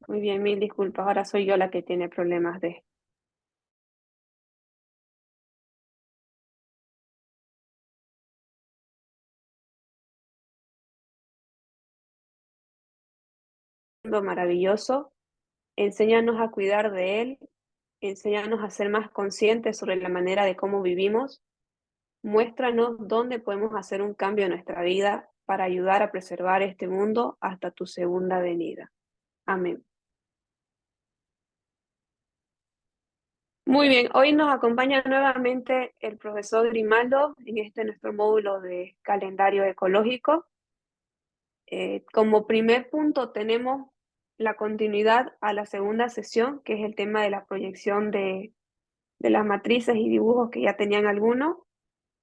Muy bien, mil disculpas. Ahora soy yo la que tiene problemas de mundo maravilloso. Enséñanos a cuidar de él, enséñanos a ser más conscientes sobre la manera de cómo vivimos. Muéstranos dónde podemos hacer un cambio en nuestra vida para ayudar a preservar este mundo hasta tu segunda venida. Amén. Muy bien, hoy nos acompaña nuevamente el profesor Grimaldo en este nuestro módulo de calendario ecológico. Como primer punto tenemos la continuidad a la segunda sesión, que es el tema de la proyección de las matrices y dibujos que ya tenían algunos.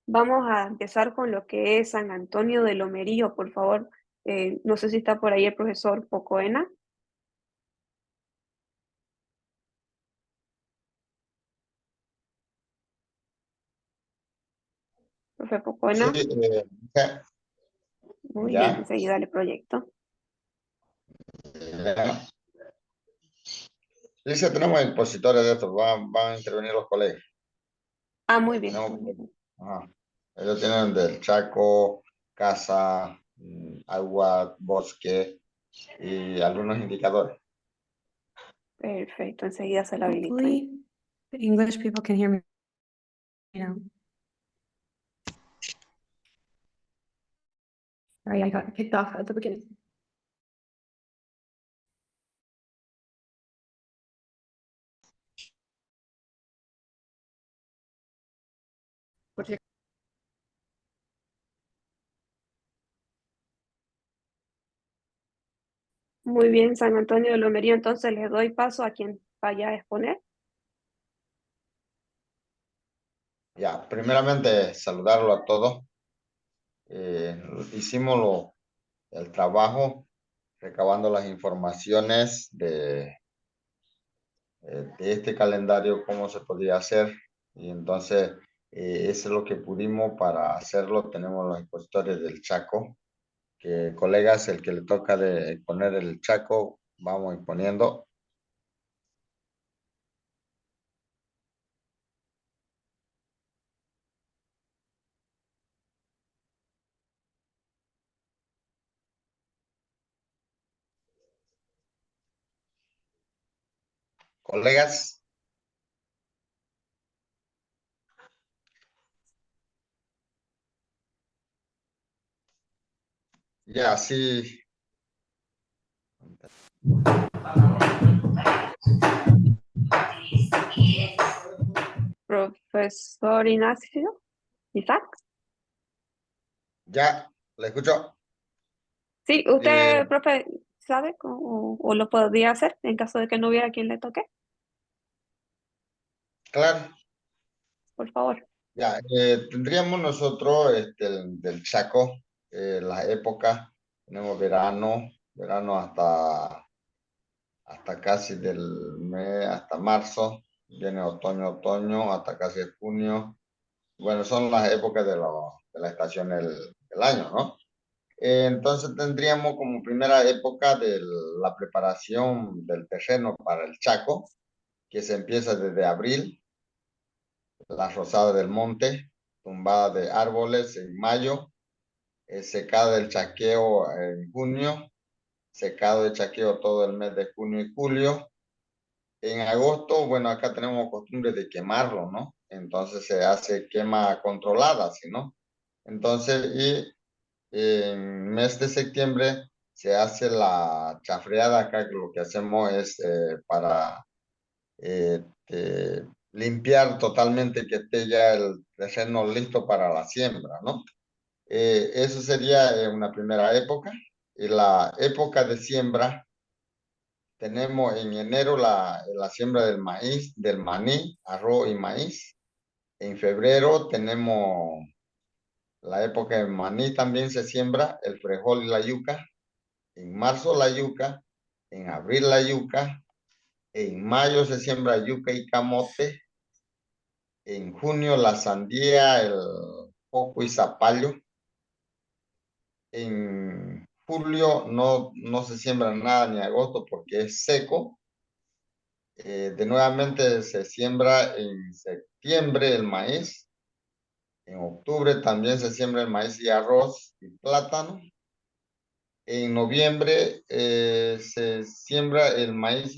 Vamos a empezar con lo que es San Antonio de Lomerío, por favor. No sé si está por ahí el profesor Pocoena. Profe Sí, Pocoena. ya, Muy bien, ya, enseguida le proyecto. ya. Sí, sí, tenemos expositores de estos, van a intervenir los colegas. Ah, muy bien, Tenemos, muy bien. ajá. Ellos tienen del Chaco, casa, agua, bosque y algunos indicadores. Perfecto, enseguida se lo habilito ahí. Hopefully, the English people can hear me now. Sorry, I got kicked off at the beginning. Muy bien, San Antonio de Lomerío, entonces les doy paso a quien vaya a exponer. Ya, primeramente saludarlo a todos. Hicimos el trabajo recabando las informaciones de este calendario, cómo se podía hacer. Y entonces, eso es lo que pudimos para hacerlo. Tenemos los expositores del Chaco, que colegas, el que le toca de poner el Chaco, vamos exponiendo. Colegas, ya, sí, Profesor Ignacio, Isaac. ya, le escucho. Sí, Eh, usted, profe, ¿sabe o lo podría hacer en caso de que no hubiera quien le toque? claro, Por favor. ya, tendríamos nosotros del Chaco, las épocas, tenemos verano hasta casi del mes, hasta marzo, viene otoño, hasta casi junio. Bueno, son las épocas de la estación del año, ¿no? Entonces tendríamos como primera época de la preparación del terreno para el Chaco, que se empieza desde abril, la rosada del monte, tumbada de árboles en mayo, secada del chaqueo en junio, secado de chaqueo todo el mes de junio y julio. En agosto, bueno, acá tenemos costumbre de quemarlo, ¿no? Entonces se hace quema controlada, ¿sí, no? Entonces, y en mes de septiembre se hace la chafreada acá, que lo que hacemos es para limpiar totalmente que esté ya el terreno listo para la siembra, ¿no? Eso sería una primera época. Y la época de siembra, tenemos en enero la siembra del maíz, del maní, arroz y maíz. En febrero tenemos la época de maní, también se siembra el frijol y la yuca. En marzo la yuca, en abril la yuca, en mayo se siembra yuca y camote, en junio la sandía, el coco y zapallo, en julio no se siembra nada ni agosto porque es seco. De nuevamente se siembra en septiembre el maíz. En octubre también se siembra el maíz y arroz y plátano. En noviembre se siembra el maíz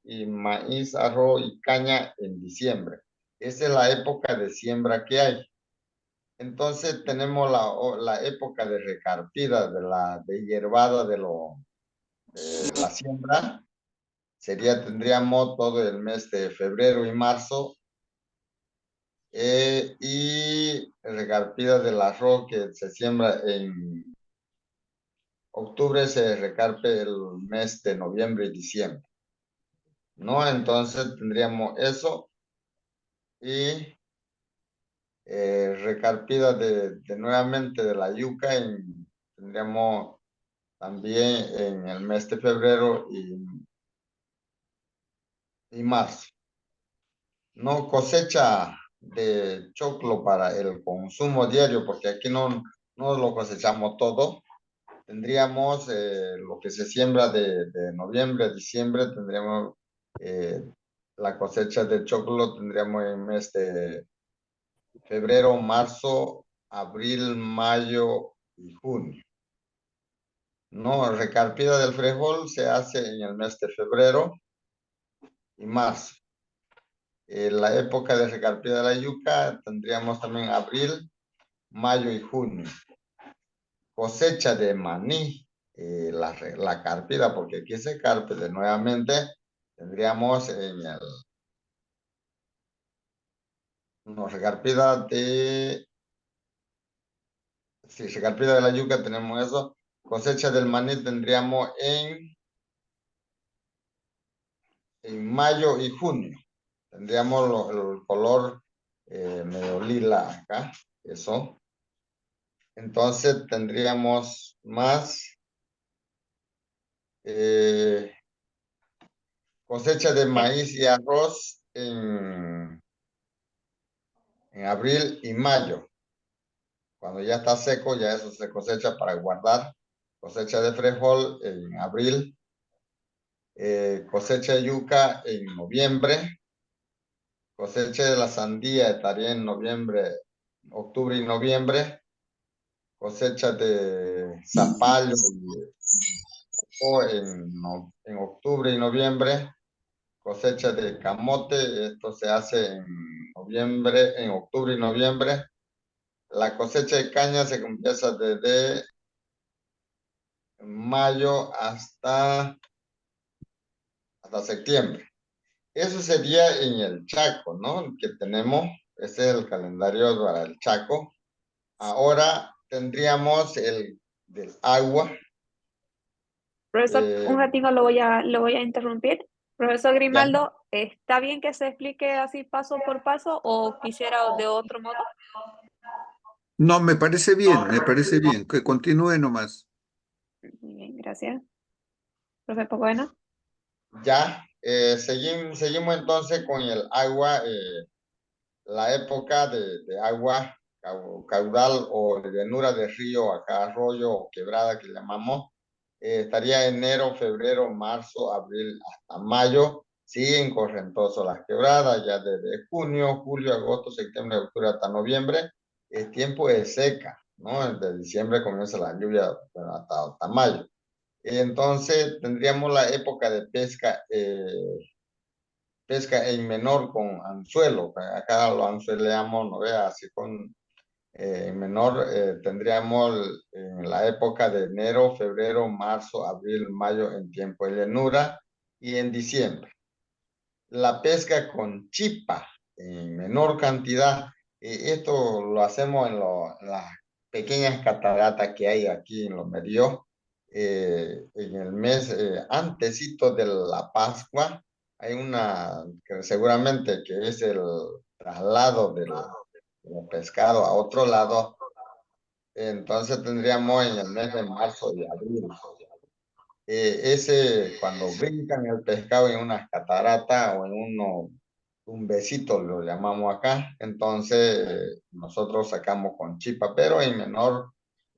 y maíz, arroz y caña en diciembre. Esa es la época de siembra que hay. Entonces tenemos la época de recarpida, de hierbada de la siembra. Tendríamos todo el mes de febrero y marzo. Y recarpida del arroz que se siembra en octubre, se recarpe el mes de noviembre y diciembre, ¿no? Entonces tendríamos eso y recarpida de nuevamente de la yuca tendríamos también en el mes de febrero y marzo. No cosecha de choclo para el consumo diario, porque aquí no lo cosechamos todo. Tendríamos lo que se siembra de noviembre a diciembre, tendríamos la cosecha de choclo, tendríamos en el mes de febrero, marzo, abril, mayo y junio. No, recarpida del frijol se hace en el mes de febrero y marzo. La época de recarpida de la yuca tendríamos también abril, mayo y junio. Cosecha de maní, la carpida, porque aquí se carpe de nuevamente, tendríamos no, recarpida sí, recarpida de la yuca tenemos eso. Cosecha del maní tendríamos en mayo y junio. Tendríamos el color medio lila acá, eso. Entonces tendríamos más cosecha de Eh, maíz y arroz en abril y mayo. Cuando ya está seco, ya eso se cosecha para guardar. Cosecha de frijol en abril. Cosecha de yuca en noviembre. Cosecha de la sandía estaría en noviembre, octubre y noviembre. Cosecha de zapallo en octubre y noviembre. Cosecha de camote, esto se hace en octubre y noviembre. La cosecha de caña se empieza desde mayo hasta septiembre. Eso sería en el Chaco, ¿no? Que tenemos, ese es el calendario para el Chaco. Ahora tendríamos el del agua. Profesor, Eh, un ratito lo voy a interrumpir. Profesor ya, Grimaldo, ¿está bien que se explique así paso por paso o quisiera de otro modo? No, me parece bien, que continúe nomás. Muy bien, gracias. Profe Pocoena. ya, seguimos entonces con el agua. La época de agua, caudal o de llanura de río, acá arroyo o quebrada que llamamos, estaría enero, febrero, marzo, abril hasta mayo. Siguen correntosos las quebradas, ya desde junio, julio, agosto, septiembre, octubre hasta noviembre. Es tiempo de seca, ¿no? Desde diciembre comienza la lluvia, bueno, hasta mayo. Entonces tendríamos la época de pesca en menor con anzuelo. Acá lo anzueleamos, no vea, así con en menor tendríamos en la época de enero, febrero, marzo, abril, mayo en tiempo de llanura y en diciembre. La pesca con chipa en menor cantidad. Esto lo hacemos en las pequeñas cataratas que hay aquí en los medios. En el mes antesito de la Pascua, hay una que seguramente que es el traslado del pescado a otro lado. Entonces tendríamos en el mes de marzo y abril. Cuando brincan el pescado en unas cataratas o en un besito lo llamamos acá, entonces nosotros sacamos con chipa, pero en menor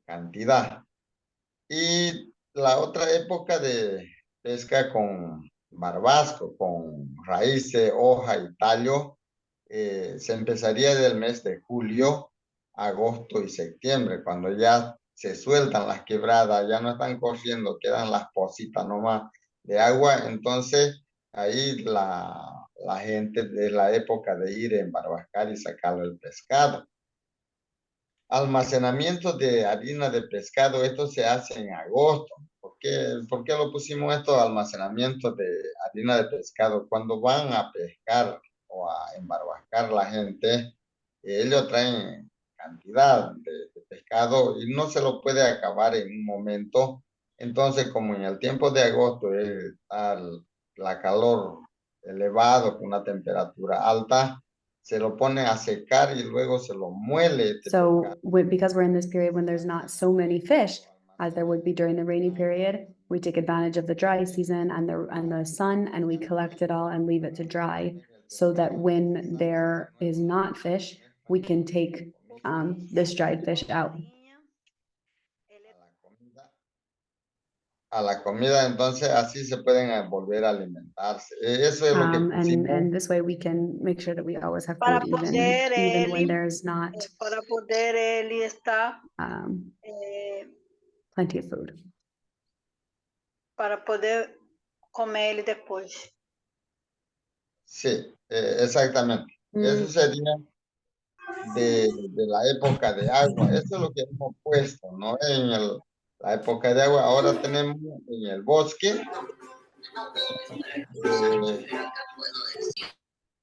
cantidad. Y la otra época de pesca con barbasco, con raíces, hoja y tallo, se empezaría del mes de julio, agosto y septiembre, cuando ya se sueltan las quebradas, ya no están corriendo, quedan las pocitas nomás de agua. Entonces ahí la gente de la época de ir a embarbascar y sacar el pescado. Almacenamiento de harina de pescado, esto se hace en agosto. Por qué lo pusimos esto, almacenamiento de harina de pescado? Cuando van a pescar o a embarbascar la gente, ellos traen cantidad de pescado y no se lo puede acabar en un momento. Entonces, como en el tiempo de agosto está la calor elevado con una temperatura alta, se lo pone a secar y luego se lo muele este pescado. So because we're in this period when there's not so many fish as there would be during the rainy period, we take advantage of the dry season and the sun, and we collect it all and leave it to dry so that when there is not fish, we can take this dried fish out. A la comida, entonces así se pueden volver a alimentarse. Eso es lo que pusimos. And this way we can make sure that we always have Para food poder even when él, there's not para poder él estar, um, plenty of food. para poder comer ele depois. Sí, exactamente. Eso sería de la época de agua. Eso es lo que hemos puesto, ¿no? La época de agua. Ahora tenemos en el bosque eh,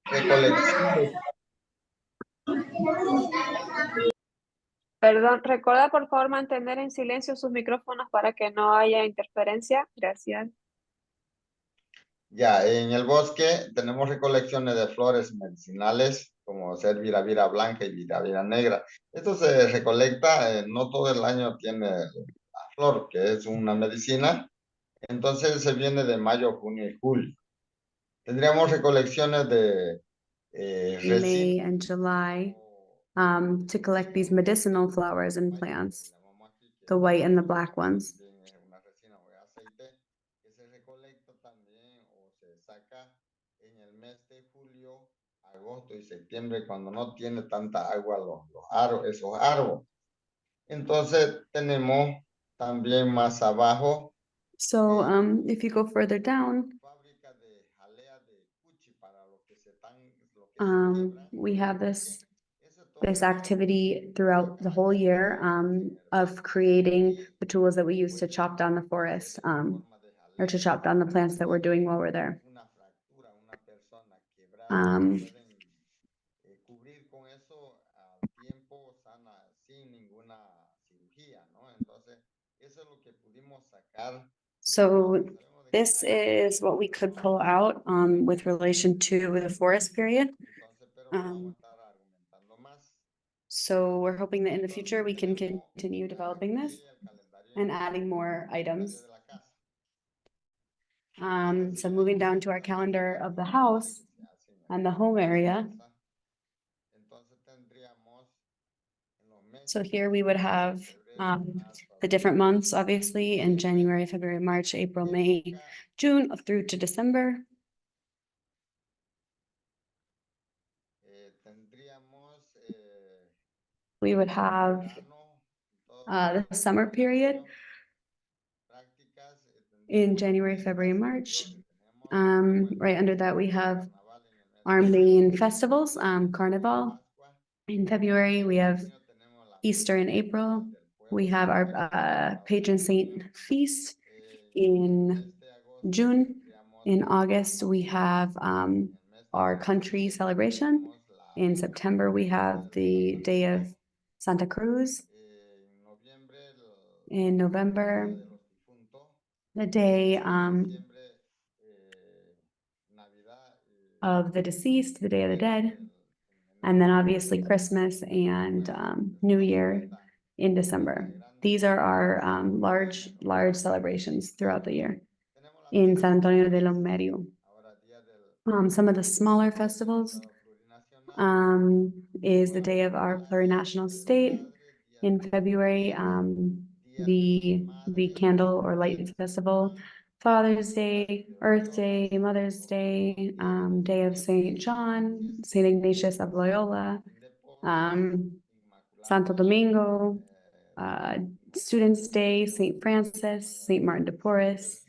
recolección de... Perdón, recuerda por favor mantener en silencio sus micrófonos para que no haya interferencia. Gracias. Ya, en el bosque tenemos recolecciones de flores medicinales, como ser viravira blanca y viravira negra. Esto se recolecta, no todo el año tiene la flor, que es una medicina. Entonces se viene de mayo, junio y julio. Tendríamos recolecciones de May and July to collect these medicinal flowers and plants, the white and the black ones. Una resina o aceite que se recolecta también o se saca en el mes de julio, agosto y septiembre, cuando no tiene tanta agua esos árboles. Entonces tenemos también más abajo So if you go further down, fábrica de jalea de cuchi para lo que se quiebran. we have this activity throughout the whole year of creating the tools that we use to chop down the forest or to chop down the plants that we're doing while we're there. Una fractura, una persona quebrada, Um, pueden cubrir con eso al tiempo sana sin ninguna cirugía, ¿no? Entonces, eso es lo que pudimos sacar. So this is what we could pull out with relation to the forest period. Entonces, pero no vamos a estar argumentando más. So we're hoping that in the future we can continue developing this and adding more items. So moving down to our calendar of the house and the home area. So here we would have the different months, obviously, in January, February, March, April, May, June through to December. We would have the summer period in January, February, March. Right under that, we have our main festivals, Carnival. In February, we have Easter in April. We have our patron saint feast in June. In August, we have our country celebration. In September, we have the Day of Santa Cruz. In November, the day of the deceased, the Day of the Dead, and then obviously Christmas and New Year in December. These are our large celebrations throughout the year in San Antonio de Lomerio. Some of the smaller festivals is the day of our plurinational state in February, the candle or light festival, Father's Day, Earth Day, Mother's Day, Day of Saint John, Saint Ignatius of Loyola, Santo Domingo, Students' Day, Saint Francis, Saint Martin de Porres,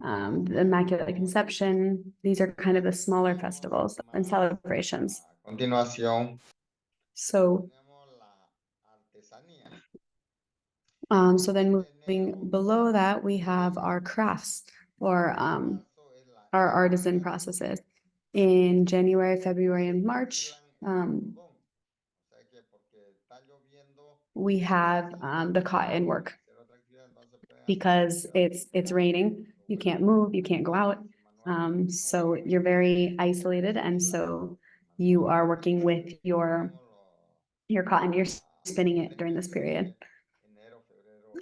the Immaculate Conception. These are kind of the smaller festivals and celebrations. A continuación, So, tenemos la artesanía. so then moving below that, we have our crafts or Marzo es la our artisan processes. In January, February, and March, algodón. O sea que porque está lloviendo, we have the cotton work hacer otra actividad, entonces pueden hacer because actividades it's raining. You can't move, you can't go out. So you're very isolated, and so you are working with your cotton. You're spinning it during this period. enero,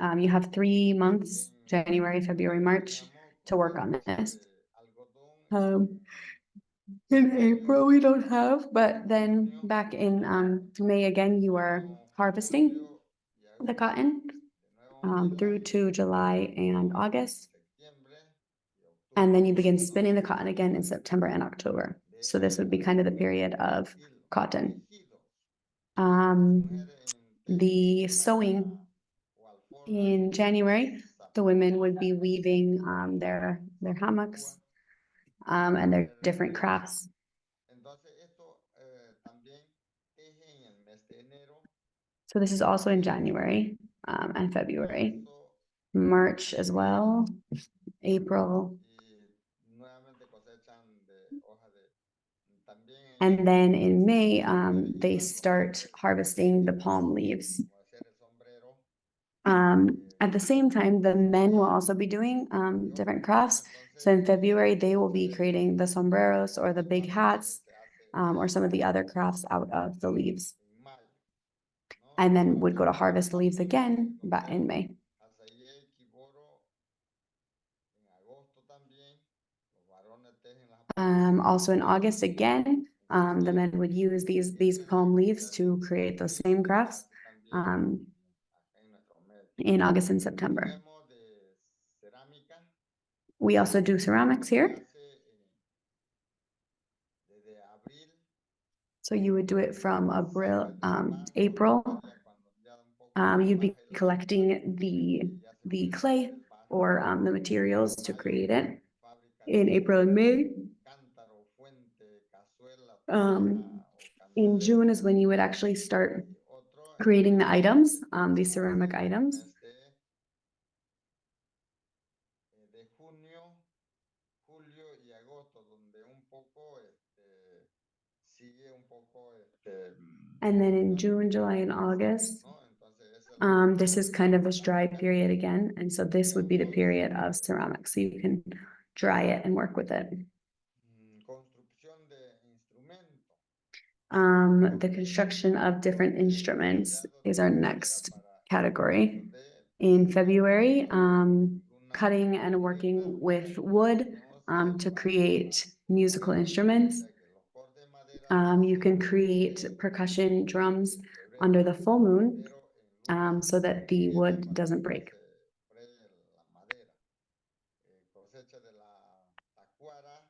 febrero. You have 3 months, January, February, March, to work on this. Algodón In April, we don't have, but then back in May again, you are harvesting the cotton through to July and August. And then you begin spinning the cotton again in September and October. So this would be kind of the period of cotton. The sewing in January, the women would be weaving their hammocks and their different crafts. Entonces, esto también teje en el mes de enero. So this is also in January and February, Marzo, March as well, April. y nuevamente cosechan de hoja de. También And then in May, they start harvesting the palm leaves. como hacer el sombrero. At the same time, the men will also be doing different crafts. So in February, they will be creating the sombreros or the big hats or some of the other crafts out of the leaves. En mayo, ¿no? And then would go to harvest the leaves again, but in May. Azaye, Kiboro, en agosto también, los varones tejen las. Also in August again, the men would use these palm leaves to create those same crafts En nuestro medio. in August and September. Tenemos de cerámica. We also do ceramics here. Hace, desde abril. So you would do it from April. You'd be collecting the clay or the materials to create it in April and May. Cántaro, fuente, cazuela, In June is when you would actually start creating the items, these ceramic items. De junio, julio y agosto, donde un poco sigue un poco And then in June, July, and August, ¿no? Entonces es this is kind of this dry period again. And so this would be the period of ceramics. So you can dry it and work with it. construcción de instrumentos. The construction of different instruments is our next category. In February, cutting and working with wood to create musical instruments. You can create percussion drums under the full moon so that the wood doesn't break. Cosecha de la tacuara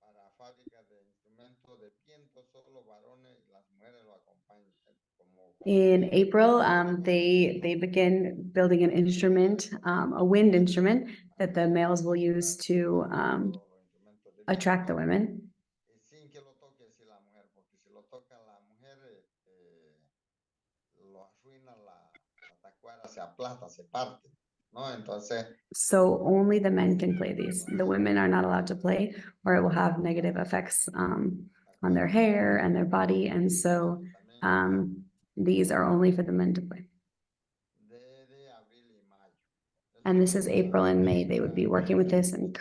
para fábricas de instrumentos de viento, solo varones y las mujeres lo acompañan. In April, they begin building an instrument, a wind instrument that the males will use to attract the women. Sin que lo toque así la mujer, porque si lo toca la mujer, lo arruina la tacuara, se aplasta, se parte, ¿no? Entonces. So only the men can play these. The women are not allowed to play, or it will have negative effects on their hair and their body. And so these are only for the men to play. And this is April and May. They would be working with this and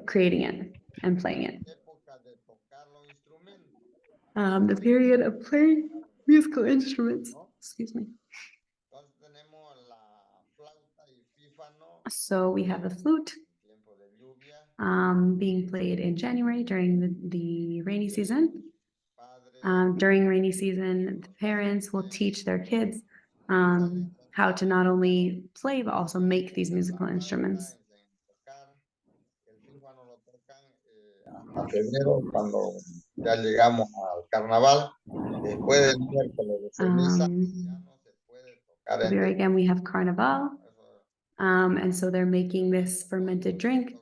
creating it and playing it. The period of playing musical instruments. Excuse me. So we have the flute being played in January during the rainy season. During rainy season, the parents will teach their kids how to not only play, but also make these musical instruments. El fífano lo tocan hasta febrero, cuando ya llegamos al carnaval. Después del miércoles de ceniza, ya no se puede tocar Here again, we have Carnival. And so they're making this fermented drink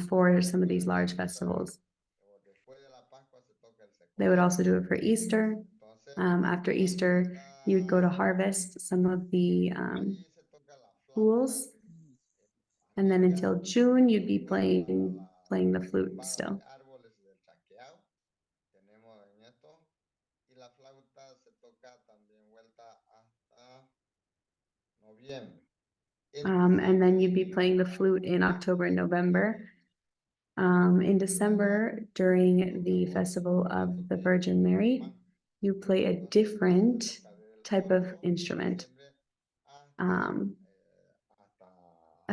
for some of these large festivals. They would also do it for Easter. After Easter, you would go to harvest some of the pools. And then until June, you'd be playing the flute still. Y la flauta se toca también vuelta hasta noviembre. And then you'd be playing the flute in October and November. In December, during the Festival of the Virgin Mary, you play a different type of instrument, a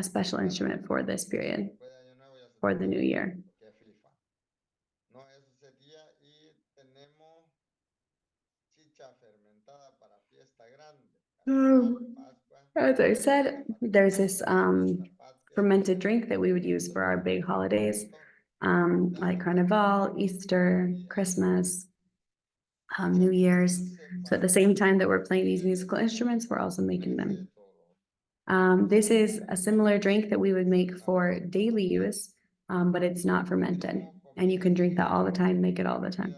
special instrument for this period, for the new year. As I said, there's this fermented drink that we would use for our big holidays, like Carnival, Easter, Christmas, New Year's. So at the same time that we're playing these musical instruments, we're also making them. This is a similar drink that we would make for daily use, but it's not fermented. And you can drink that all the time, make it all the time.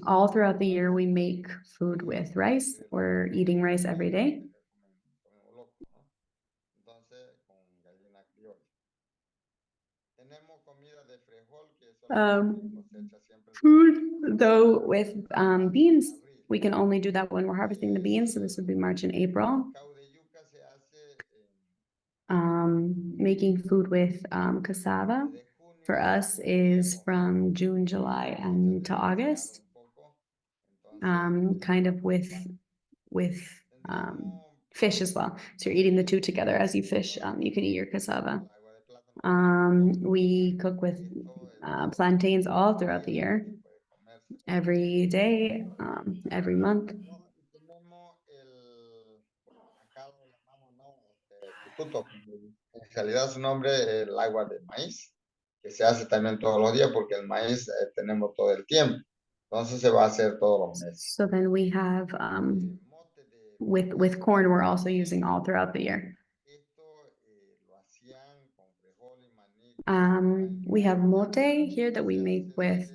All throughout the year, we make food with rice. We're eating rice every day. Food, though, with beans, we can only do that when we're harvesting the beans. So this would be March and April. Making food with cassava for us is from June, July, and to August. Kind of with fish as well. So you're eating the two together. As you fish, you can eat your cassava. We cook with plantains all throughout the year, every day, every month. En realidad su nombre es el agua de maíz, que se hace también todos los días porque el maíz tenemos todo el tiempo. Entonces se va a hacer todos los meses. So then we have, with corn, we're also using all throughout the year. We have mote here that we make with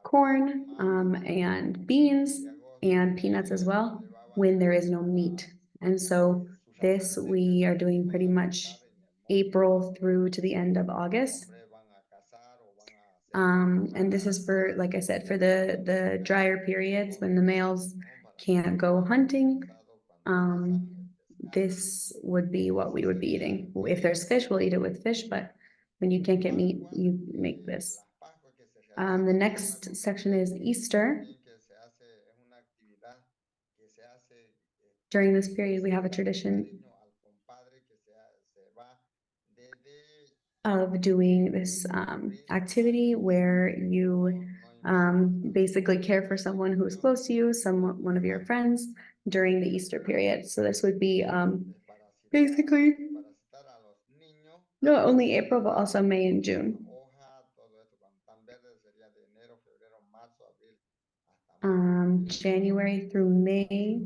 corn and beans and peanuts as well when there is no meat. And so this we are doing pretty much April through to the end of August. And this is for, like I said, for the drier periods when the males can't go hunting. This would be what we would be eating. If there's fish, we'll eat it with fish, but when you can't get meat, you make this. The next section is Easter. During this period, we have a tradition of doing this activity where you basically care for someone who is close to you, one of your friends during the Easter period. So this would be basically not only April, but also May and June. January through May,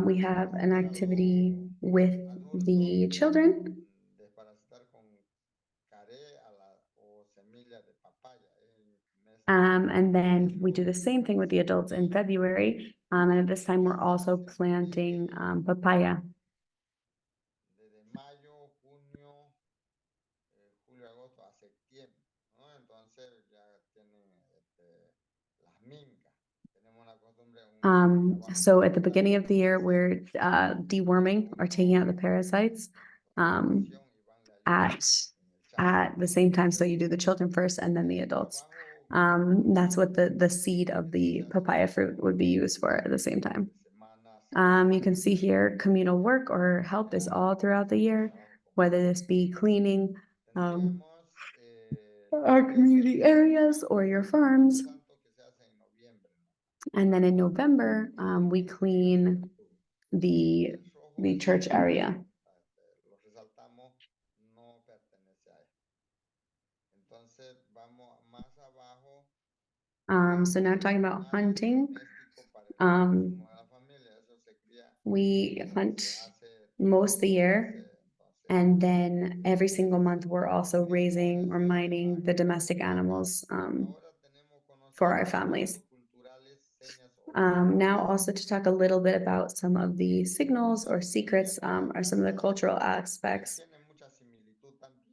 we have an activity with the children. And then we do the same thing with the adults in February. And at this time, we're also planting papaya. So at the beginning of the year, we're deworming or taking out the parasites at the same time. So you do the children first and then the adults. That's what the seed of the papaya fruit would be used for at the same time. You can see here communal work or help is all throughout the year, whether this be cleaning our community areas or your farms. And then in November, we clean the church area. Lo resaltamos, no pertenece a él. Entonces vamos más abajo. So now talking about hunting, we hunt most of the year, and then every single month we're also raising or mining the domestic animals for our families. Now also to talk a little bit about some of the signals or secrets or some of the cultural aspects.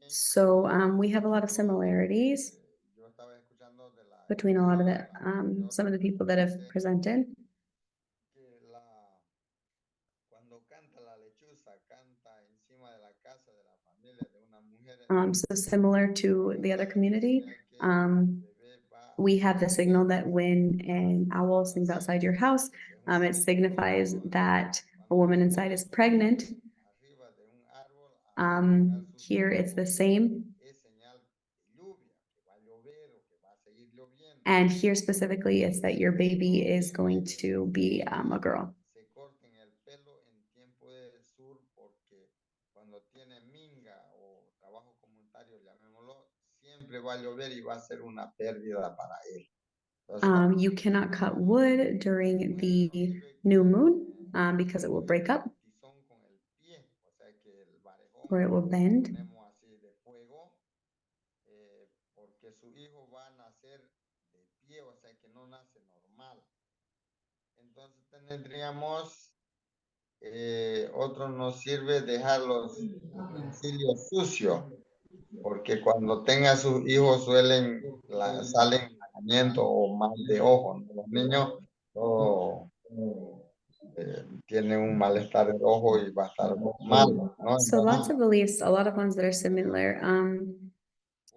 So we have a lot of similarities between a lot of the some of the people that have presented. So similar to the other community, we have the signal that when an owl sings outside your house, it signifies that a woman inside is pregnant. Here it's the same. And here specifically, it's that your baby is going to be a girl. You cannot cut wood during the new moon because it will break up or it will bend. Porque su hijo va a nacer de pie, o sea que no nace normal. Entonces tendríamos, otro nos sirve dejar los utensilios sucios, porque cuando tenga sus hijos salen sacamiento o mal de ojo, ¿no? Los niños tienen un malestar de ojo y va a estar mal, ¿no? So lots of beliefs, a lot of ones that are similar.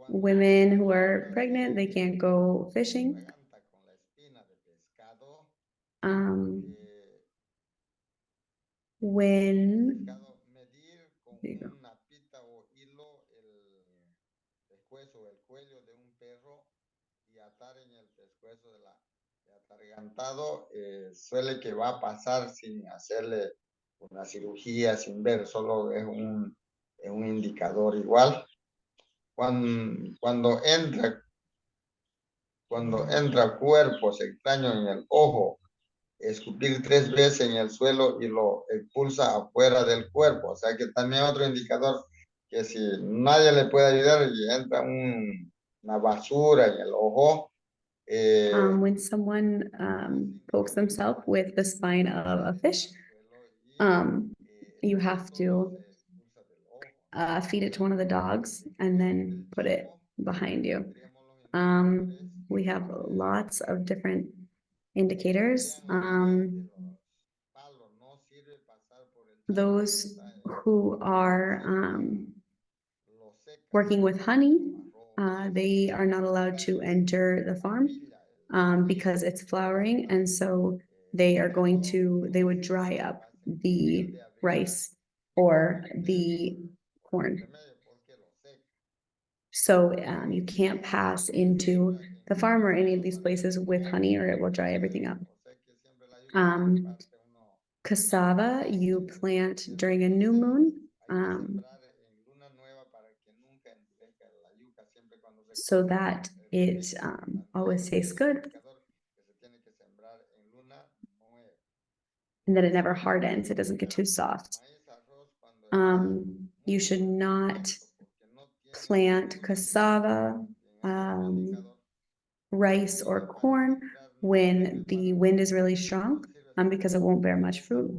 Women who are pregnant, they can't go fishing. When medir con una pita o hilo el pescuezo, el cuello de un perro y atar en el pescuezo de atargantado, suele que va a pasar sin hacerle una cirugía, sin ver, solo es un indicador igual. Cuando entra cuerpos extraños en el ojo, escupir 3 veces en el suelo y lo expulsa afuera del cuerpo. O sea que también otro indicador que si nadie le puede ayudar y entra una basura en el ojo. When someone pokes themselves with the spine of a fish, you have to feed it to one of the dogs and then put it behind you. We have lots of different indicators. Those who are working with honey, they are not allowed to enter the farm because it's flowering, and so they would dry up the rice or the corn. So you can't pass into the farm or any of these places with honey or it will dry everything up. Cassava you plant during a new moon. So that it always tastes good. And that it never hardens, it doesn't get too soft. You should not plant cassava, rice, or corn when the wind is really strong, because it won't bear much fruit.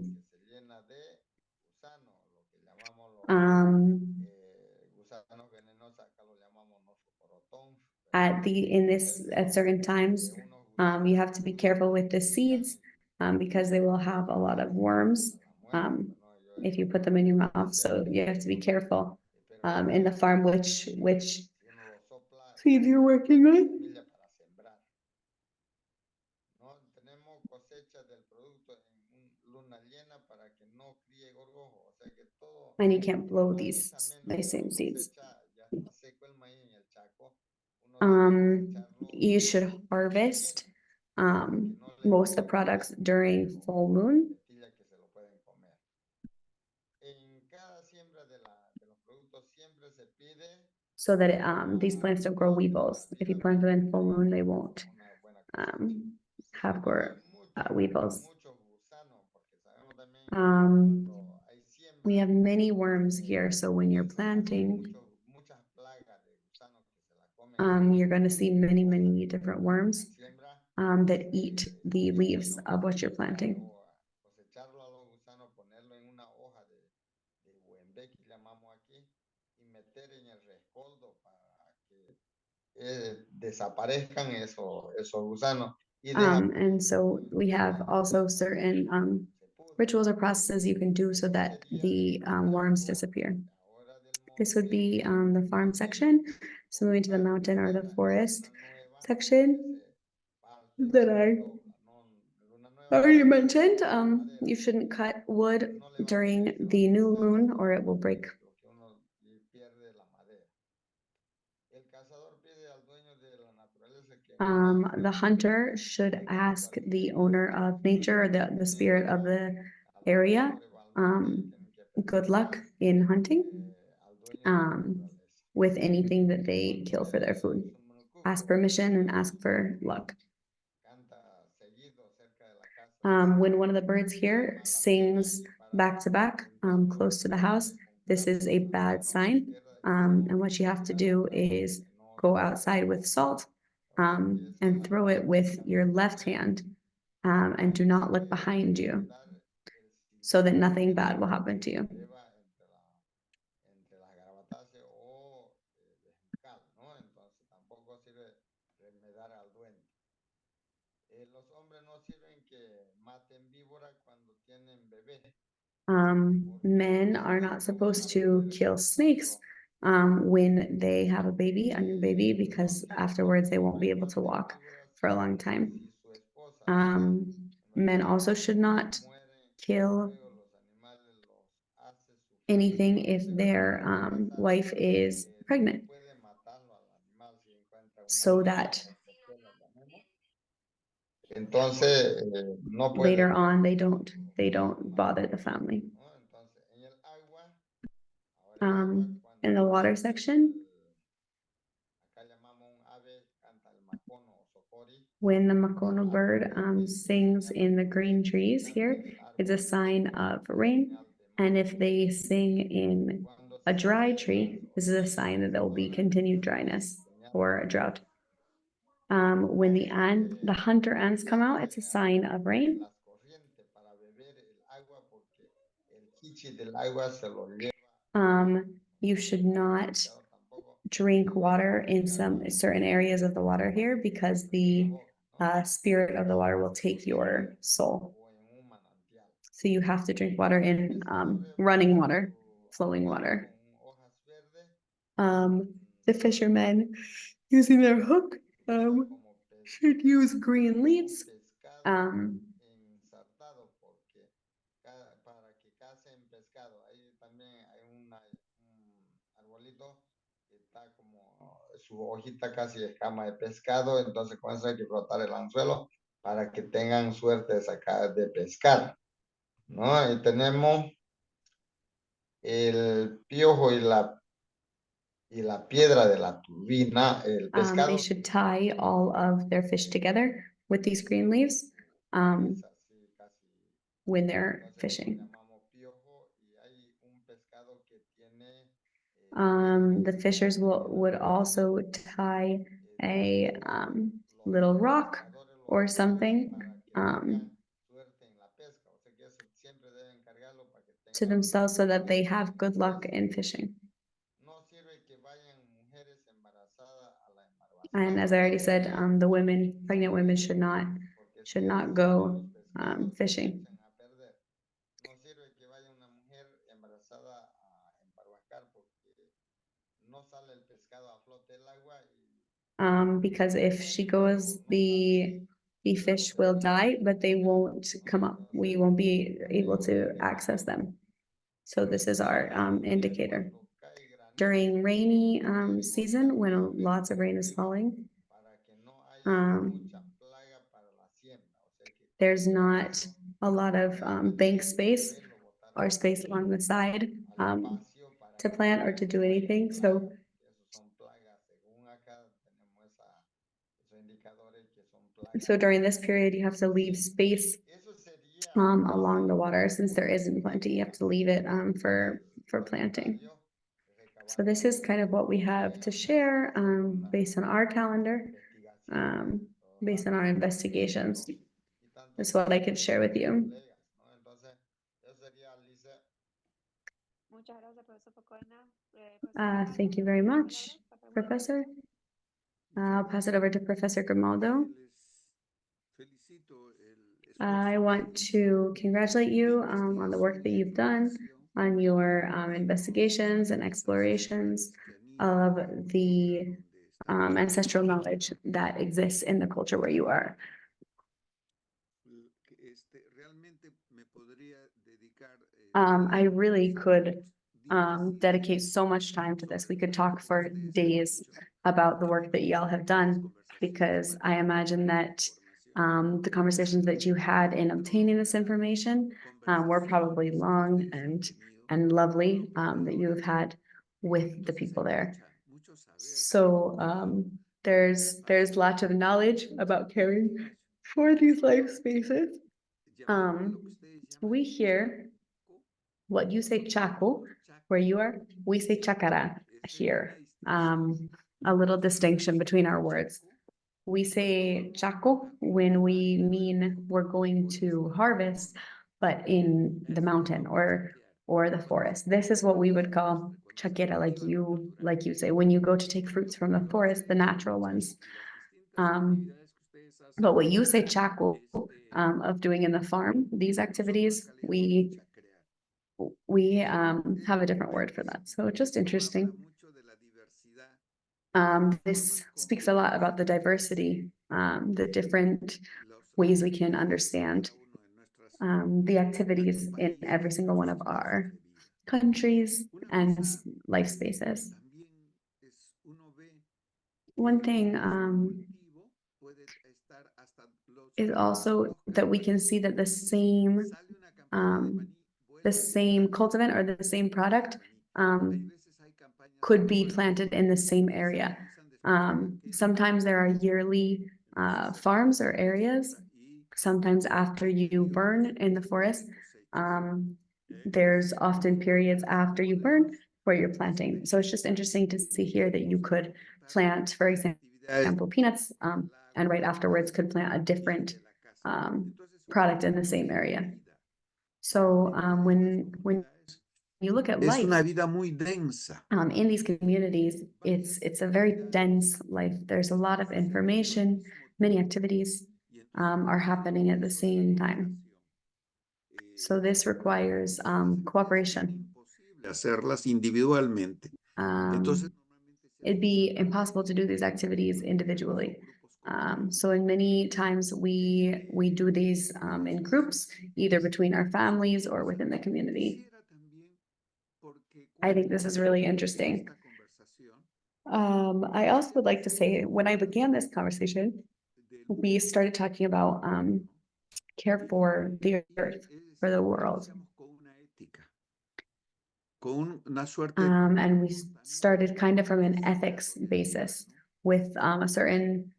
At certain times, you have to be careful with the seeds because they will have a lot of worms if you put them in your mouth. So you have to be careful in the farm which seeds you're working on. And you can't blow these same seeds. You should harvest most of the products during full moon, tetilla que se lo pueden comer. En cada siembra de los productos siempre se pide so that these plants don't grow weevils. If you plant them in full moon, they won't una buena cosecha. have weevils. Muchos gusanos, porque sabemos también Um, cuando hay siembra, we have many worms here, so when you're planting, muchas plagas de gusanos que se la comen. you're going to see many, many different worms Siembra, that eat the leaves of what you're planting. cosecharlo a los gusanos, ponerlo en una hoja de buembe que llamamos aquí y meter en el rescoldo para que desaparezcan esos gusanos. Y And so we have also certain rituals or processes you can do so that the worms disappear. This would be the farm section. So moving to the mountain or the forest section that I already mentioned. You shouldn't cut wood during the new moon or it will break. The hunter should ask the owner of nature or the spirit of the area good luck in hunting with anything that they kill for their food. Ask permission and ask for luck. When one of the birds here sings back to back close to the house, this is a bad sign. And what you have to do is go outside with salt and throw it with your left hand and do not look behind you so that nothing bad will happen to you. Men are not supposed to kill snakes when they have a baby, a new baby, because afterwards they won't be able to walk for a long time. Men also should not kill anything if their wife is pregnant, so that Entonces, no later on they don't bother the family. In the water section, when the macono bird sings in the green trees here, it's a sign of rain. And if they sing in a dry tree, this is a sign that there will be continued dryness or a drought. When the hunter ants come out, it's a sign of rain. You should not drink water in some certain areas of the water here because the spirit of the water will take your soul. So you have to drink water in running water, flowing water. The fishermen using their hook should use green leaves. Su hojita casi escama de pescado, entonces con eso hay que frotar el anzuelo para que tengan suerte de sacar, de pescar, ¿no? Y tenemos el piojo y la piedra de la turbina, el pescado. They should tie all of their fish together with these green leaves when they're fishing. The fishers would also tie a little rock or something to themselves so that they have good luck in fishing. And as I already said, the pregnant women should not go fishing. Because if she goes, the fish will die, but they won't come up. We won't be able to access them. So this is our indicator. During rainy season, when lots of rain is falling, there's not a lot of bank space or space along the side to plant or to do anything. So during this period, you have to leave space along the water since there isn't plenty. You have to leave it for planting. So this is kind of what we have to share based on our calendar, based on our investigations. That's what I could share with you. Muchas gracias, profesor Pacoena. Profesor Thank you very much, Professor. I'll pass it over to Professor Grimaldo. I want to congratulate you on the work that you've done on your investigations and explorations of the ancestral knowledge that exists in the culture where you are. I really could dedicate so much time to this. We could talk for days about the work that y'all have done, because I imagine that the conversations that you had in obtaining this information were probably long and lovely that you have had with the people there. So there's lots of knowledge about caring for these life spaces. We hear what you say Chaco, where you are, we say Chacara here. A little distinction between our words. We say Chaco when we mean we're going to harvest, but in the mountain or the forest. This is what we would call chaquera, like you say, when you go to take fruits from the forest, the natural ones. But what you say Chaco of doing in the farm, these activities, we have a different word for that. So just interesting. This speaks a lot about the diversity, the different ways we can understand the activities in every single one of our countries and life spaces. One thing is also that we can see that the same cultivant or the same product could be planted in the same area. Sometimes there are yearly farms or areas. Sometimes after you burn in the forest, there's often periods after you burn where you're planting. So it's just interesting to see here that you could plant, for example, peanuts, and right afterwards could plant a different product in the same area. So when you look at life, una vida muy densa. in these communities, it's a very dense life. There's a lot of information, many activities are happening at the same time. So this requires cooperation. Hacerlas individualmente. It'd be impossible to do these activities individually. So in many times we do these in groups, either between our families or within the community. I think this is really interesting. I also would like to say, when I began this conversation, we started talking about care for the earth, for the world. And we started kind of from an ethics basis with a certain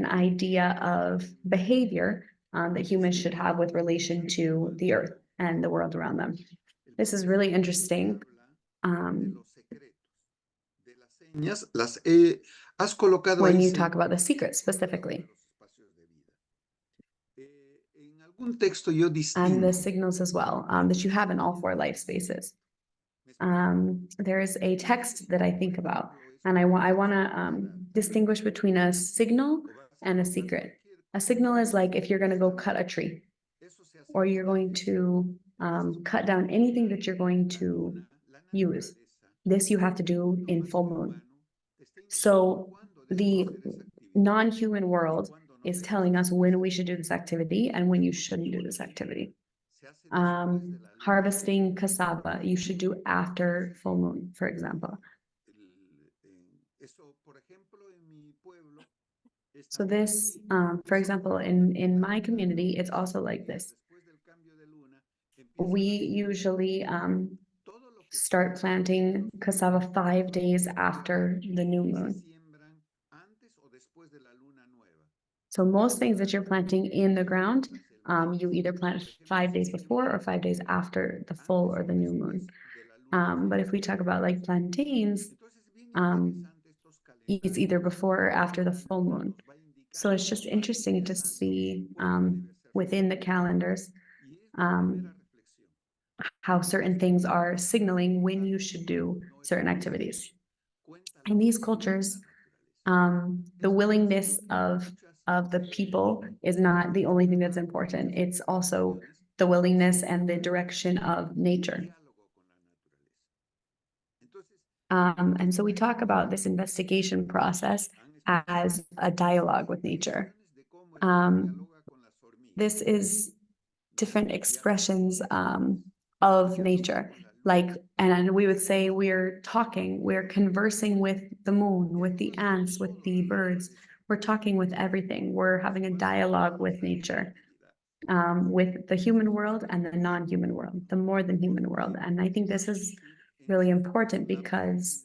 idea of behavior that humans should have with relation to the earth and the world around them. This is really interesting. When you talk about the secrets specifically. And the signals as well that you have in all four life spaces. There is a text that I think about, and I want to distinguish between a signal and a secret. A signal is like if you're going to go cut a tree, or you're going to cut down anything that you're going to use. This you have to do in full moon. So the non-human world is telling us when we should do this activity and when you shouldn't do this activity. Harvesting cassava, you should do after full moon, for example. So this, for example, in my community, it's also like this. We usually start planting cassava 5 days after the new moon. So most things that you're planting in the ground, you either plant 5 days before or 5 days after the full or the new moon. But if we talk about like plantains, it's either before or after the full moon. So it's just interesting to see within the calendars how certain things are signaling when you should do certain activities. In these cultures, the willingness of the people is not the only thing that's important. It's also the willingness and the direction of nature. And so we talk about this investigation process as a dialogue with nature. This is different expressions of nature. Like, and we would say we're talking, we're conversing with the moon, with the ants, with the birds. We're talking with everything. We're having a dialogue with nature, with the human world and the non-human world, the more than human world. And I think this is really important because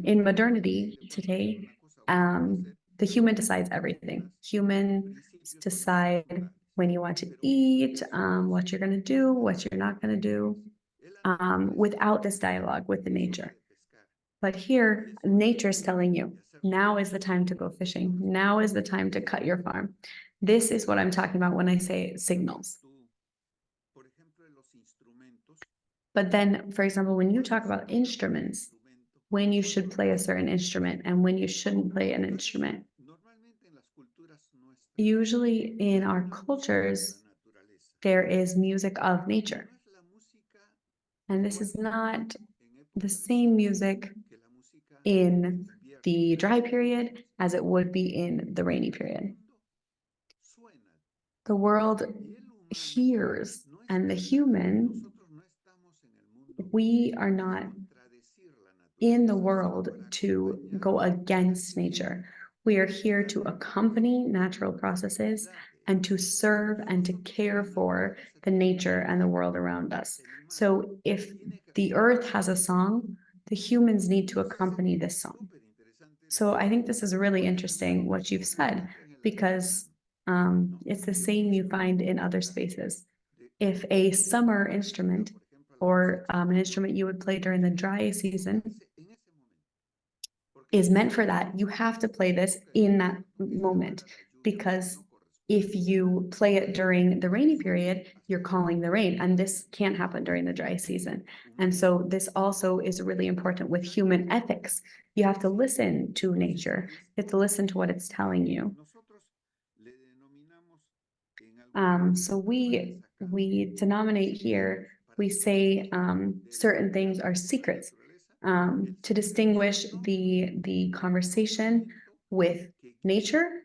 in modernity today, the human decides everything. Humans decide when you want to eat, what you're going to do, what you're not going to do, without this dialogue with the nature. But here, nature is telling you, now is the time to go fishing. Now is the time to cut your farm. This is what I'm talking about when I say signals. But then, for example, when you talk about instruments, when you should play a certain instrument and when you shouldn't play an instrument. Usually in our cultures, there is music of nature. And this is not the same music in the dry period as it would be in the rainy period. The world hears, and the human, we are not in the world to go against nature. We are here to accompany natural processes and to serve and to care for the nature and the world around us. So if the earth has a song, the humans need to accompany this song. So I think this is really interesting what you've said, because it's the same you find in other spaces. If a summer instrument or an instrument you would play during the dry season is meant for that, you have to play this in that moment, because if you play it during the rainy period, you're calling the rain, and this can't happen during the dry season. And so this also is really important with human ethics. You have to listen to nature. You have to listen to what it's telling you. So we denominate here, we say certain things are secrets to distinguish the conversation with nature.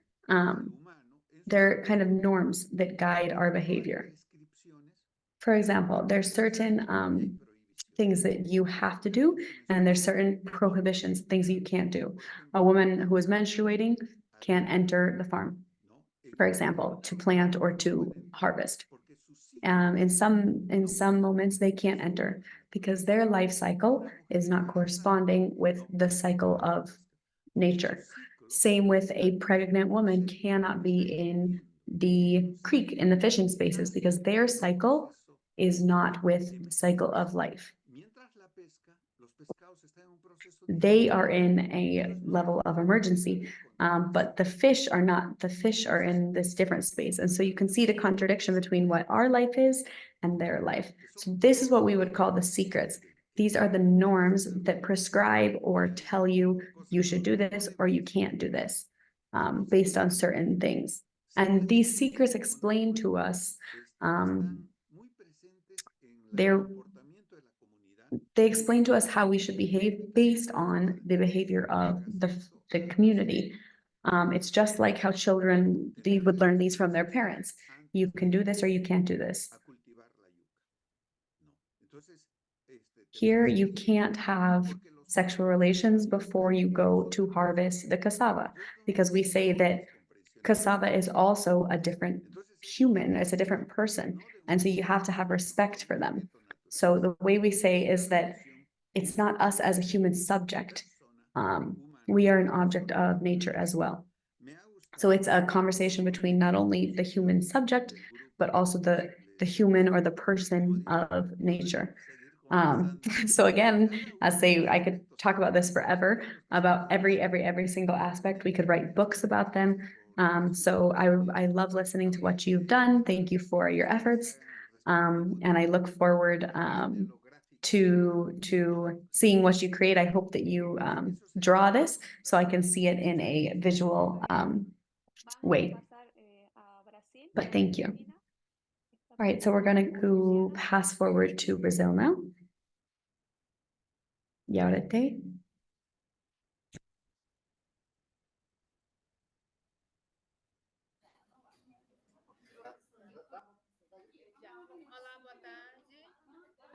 They're kind of norms that guide our behavior. For example, there's certain things that you have to do, and there's certain prohibitions, things you can't do. A woman who is menstruating can't enter the farm, for example, to plant or to harvest. In some moments they can't enter because their life cycle is not corresponding with the cycle of nature. Same with a pregnant woman cannot be in the creek, in the fishing spaces, because their cycle is not with the cycle of life. They are in a level of emergency, but the fish are not. The fish are in this different space. And so you can see the contradiction between what our life is and their life. So this is what we would call the secrets. These are the norms that prescribe or tell you you should do this or you can't do this, based on certain things. And these secrets explain to us, they explain to us how we should behave based on the behavior of the community. It's just like how children, they would learn these from their parents. You can do this or you can't do this. Here, you can't have sexual relations before you go to harvest the cassava, because we say that cassava is also a different human, it's a different person, and so you have to have respect for them. So the way we say is that it's not us as a human subject. We are an object of nature as well. So it's a conversation between not only the human subject, but also the human or the person of nature. So again, I could talk about this forever, about every single aspect. We could write books about them. So I love listening to what you've done. Thank you for your efforts. And I look forward to seeing what you create. I hope that you draw this so I can see it in a visual way. But thank you. All right, so we're gonna go pass forward to Brazil now. Yaurete.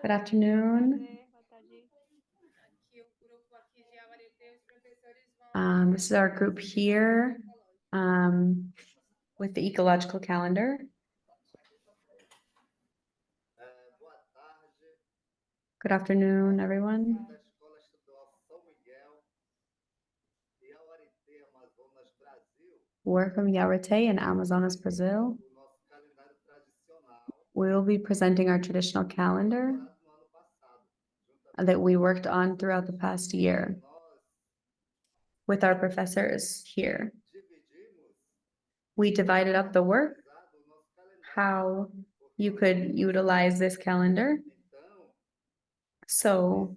Good afternoon. This is our group here with the ecological calendar. Good afternoon, everyone. We're from Yaurete in Amazonas, Brazil. We will be presenting our traditional calendar that we worked on throughout the past year with our professors here. We divided up the work, how you could utilize this calendar. So,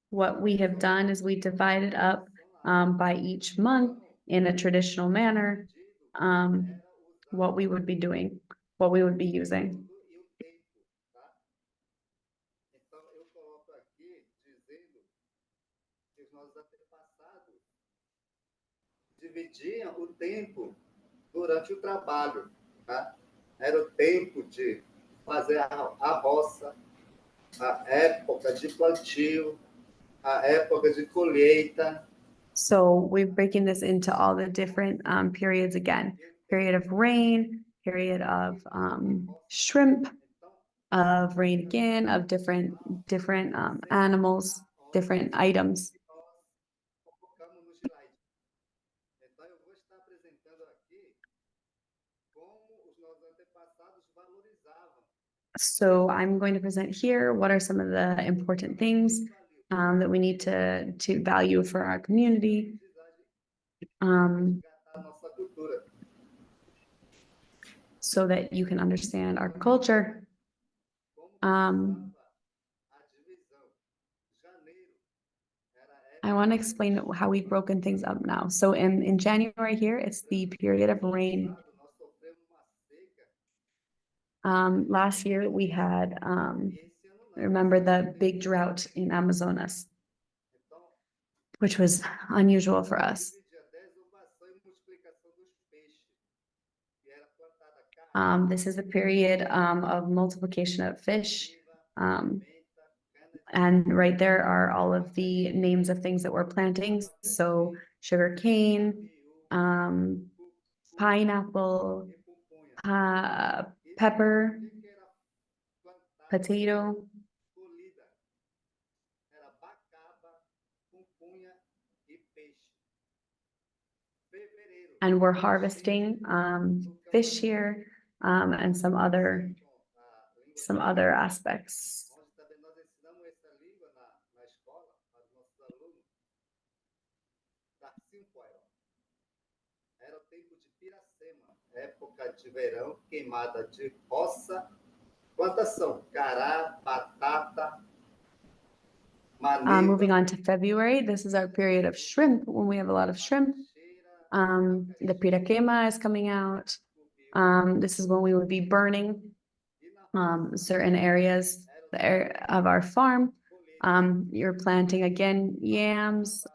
what we have done is we divided up by each month in a traditional manner what we would be doing, what we would be using. Dividiam o tempo durante o trabalho, tá? Era o tempo de fazer a roça, a época de plantio, a época de colheita. So we're breaking this into all the different periods again. Period of rain, period of shrimp, of rain again, of different animals, different items. So I'm going to present here what are some of the important things that we need to value for our community. So that you can understand our culture. I want to explain how we've broken things up now. So in January here, it's the period of rain. Last year we had, remember the big drought in Amazonas, which was unusual for us. This is a period of multiplication of fish. And right there are all of the names of things that we're planting. So sugar cane, pineapple, pepper, potato. And we're harvesting fish here and some other aspects. Era o tempo de Piracema, época de verão, queimada de roça. Plantação, cará, batata, maneira. Moving on to February, this is our period of shrimp, when we have a lot of shrimp. The piraquema is coming out. This is when we would be burning certain areas of our farm. You're planting again yams,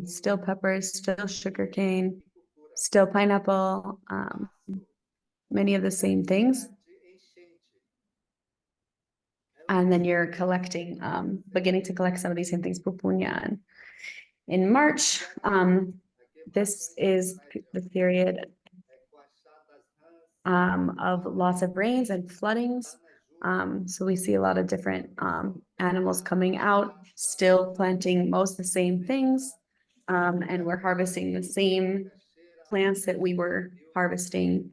still peppers, still sugarcane, still pineapple, many of the same things. And then you're collecting, beginning to collect some of these same things, pupunya. And in March, this is the period of lots of rains and floodings. So we see a lot of different animals coming out, still planting most of the same things. And we're harvesting the same plants that we were harvesting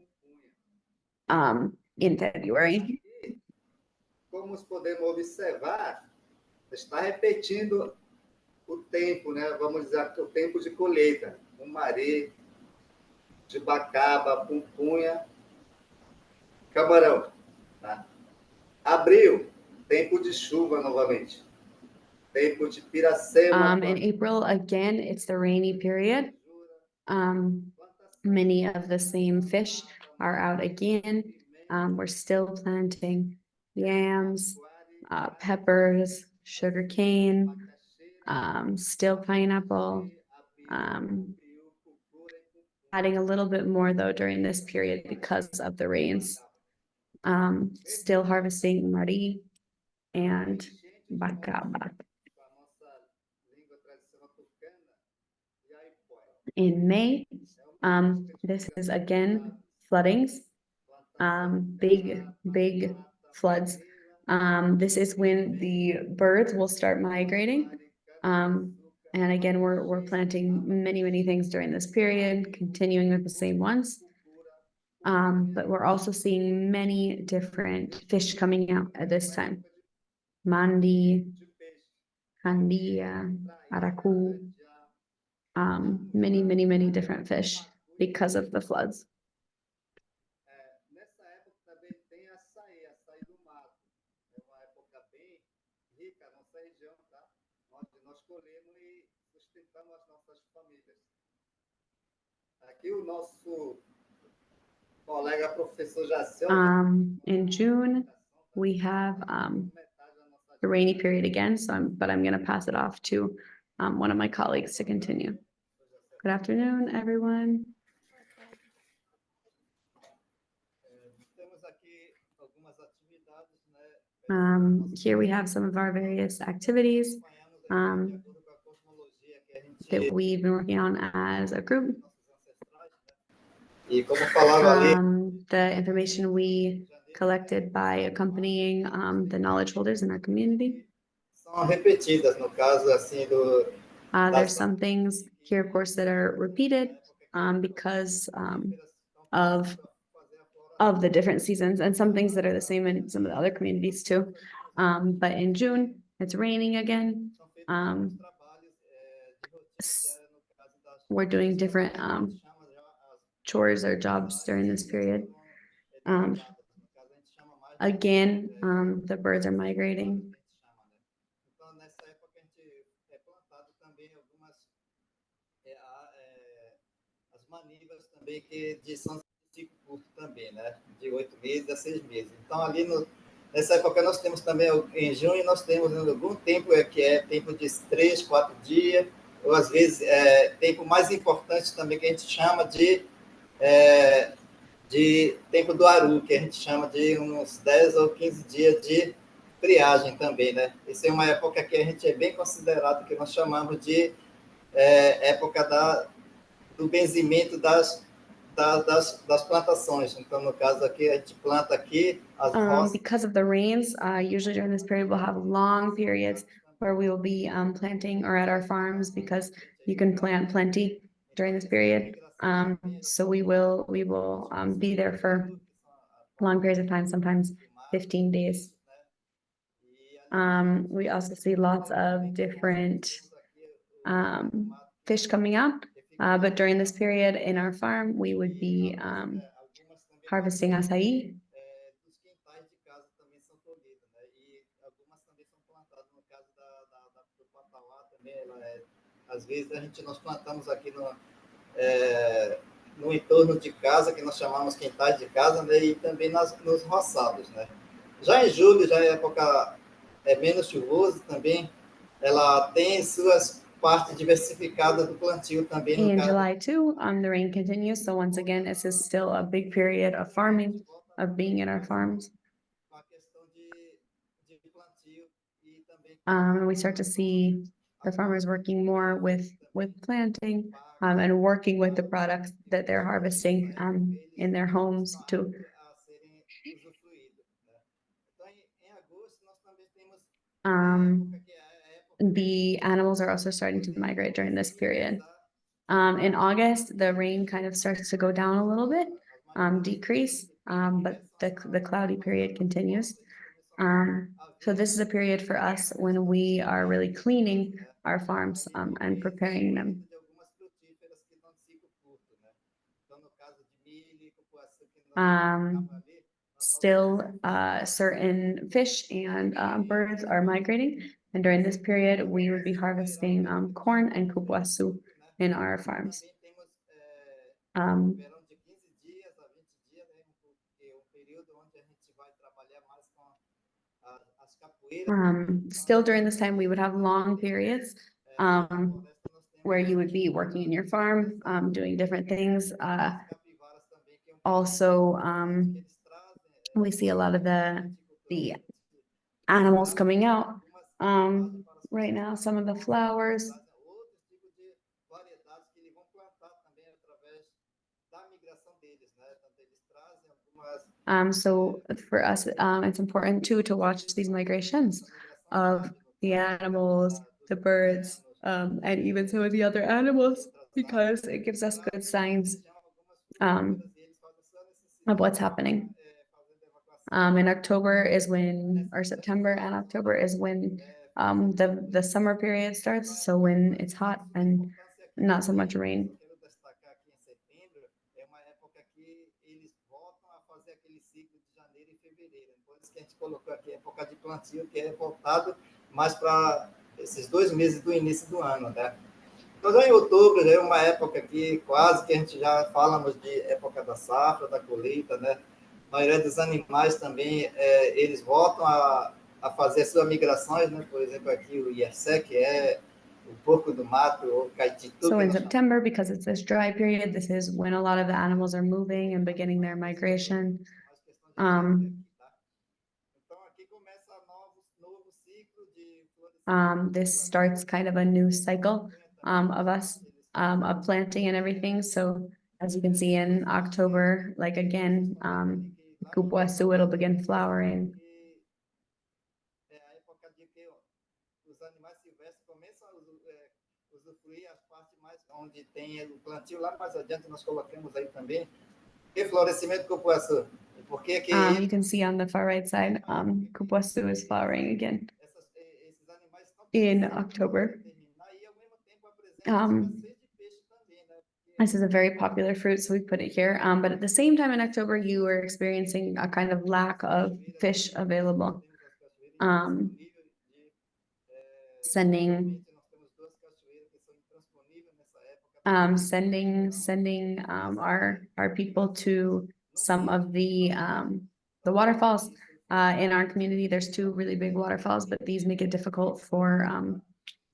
in February. Como podemos observar, está repetindo o tempo, né? Vamos dizer, o tempo de colheita. Maré, de bacaba, pupunha, camarão. Tá? Abril, tempo de chuva novamente. Tempo de piracema. In April, again, it's the rainy period. Many of the same fish are out again. We're still planting yams, peppers, sugarcane, still pineapple. Adding a little bit more though during this period because of the rains. Still harvesting mari and bacaba. In May, this is again floodings, big floods. This is when the birds will start migrating. And again, we're planting many things during this period, continuing with the same ones. But we're also seeing many different fish coming out at this time. Mandi, candia, aracu, many different fish because of the floods. Nessa época também tem açaí do mato. É uma época bem rica na nossa região, tá? Onde nós colhemos e sustentamos as nossas famílias. Aqui o nosso colega professor Jacel. In June, we have the rainy period again, but I'm going to pass it off to one of my colleagues to continue. Good afternoon, everyone. Here we have some of our various activities that we've been working on as a group. The information we collected by accompanying the knowledge holders in our community. There's some things here, of course, that are repeated because of the different seasons, and some things that are the same in some of the other communities too. But in June, it's raining again. We're doing different chores or jobs during this period. Again, the birds are migrating. As manivas também que são de ciclo curto também, né? De 8 meses a 6 meses. Então ali nessa época nós temos também em junho nós temos algum tempo que é tempo de 3, 4 dias, ou às vezes tempo mais importante também que a gente chama de tempo do aru, que a gente chama de uns 10 ou 15 dias de friagem também, né? Essa é uma época que a gente é bem considerado, que nós chamamos de época do benzimento das plantações. Então, no caso aqui, a gente planta aqui as roças. Because of the rains, usually during this period, we'll have long periods where we will be planting or at our farms, because you can plant plenty during this period. So we will be there for long periods of time, sometimes 15 days. We also see lots of different fish coming up, but during this period in our farm, we would be harvesting açaí. Às vezes nós plantamos aqui no entorno de casa, que nós chamamos quintais de casa, né, e também nos roçados, né? Já em julho, já é época menos chuvoso também, ela tem suas partes diversificadas do plantio também. In July too, the rain continues, so once again, this is still a big period of farming, of being in our farms. We start to see the farmers working more with planting and working with the products that they're harvesting in their homes to a serem usufruídos, né? Então, em agosto, nós também temos um, que é a época the animals are also starting to migrate during this period. In August, the rain kind of starts to go down a little bit, decrease, but the cloudy period continues. So this is a period for us when we are really cleaning our farms and preparing them. de algumas frutíferas que estão de ciclo curto, né? Então, no caso de milho e cupuaçu que nós colocamos ali, Still, certain fish and birds are migrating, and during this period, we would be harvesting corn and cupuaçu in our farms. também temos verão de 15 dias a 20 dias, né? Porque um período onde a gente vai trabalhar mais com as capoeiras. Still during this time, we would have long periods where you would be working in your farm, doing different things. Capivaras também, que é Also, que eles trazem we see a lot of the animals coming out. Right now, some of the flowers. outros tipos de variedades que eles vão plantar também através da migração deles, né? Então, eles trazem algumas So for us, it's important too to watch these migrations of the animals, the birds, and even some of the other animals, because it gives us good signs of what's happening. In October is when, or September and October is when the summer period starts. So when it's hot and not so much rain. quero destacar aqui em setembro, é uma época que eles voltam a fazer aquele ciclo de janeiro e fevereiro. Por isso que a gente colocou aqui a época de plantio, que é voltado mais para esses 2 meses do início do ano, né? Então, já em outubro, é uma época que quase que a gente já falamos de época da safra, da colheita, né? A maioria dos animais também, eles voltam a fazer suas migrações, né? Por exemplo, aqui o Iercé, que é o porco do mato, ou caititu. So in September, because it's this dry period, this is when a lot of the animals are moving and beginning their migration. Então, aqui começa novo ciclo de florescimento. This starts kind of a new cycle of us of planting and everything. So as you can see in October, like again, cupuaçu, it'll begin flowering. É a época de que os animais silvestres começam a usufruir as partes mais onde tem o plantio. Lá mais adiante nós colocamos aí também e florescimento cupuaçu. Por que que You can see on the far right side, cupuaçu is flowering again esses animais estão in October. e ao mesmo tempo apresentam escassez de peixe também, né? This is a very popular fruit, so we put it here. But at the same time in October, you were experiencing a kind of lack of fish available. Sending our people to some of the waterfalls in our community. There's 2 really big waterfalls, but these make it difficult for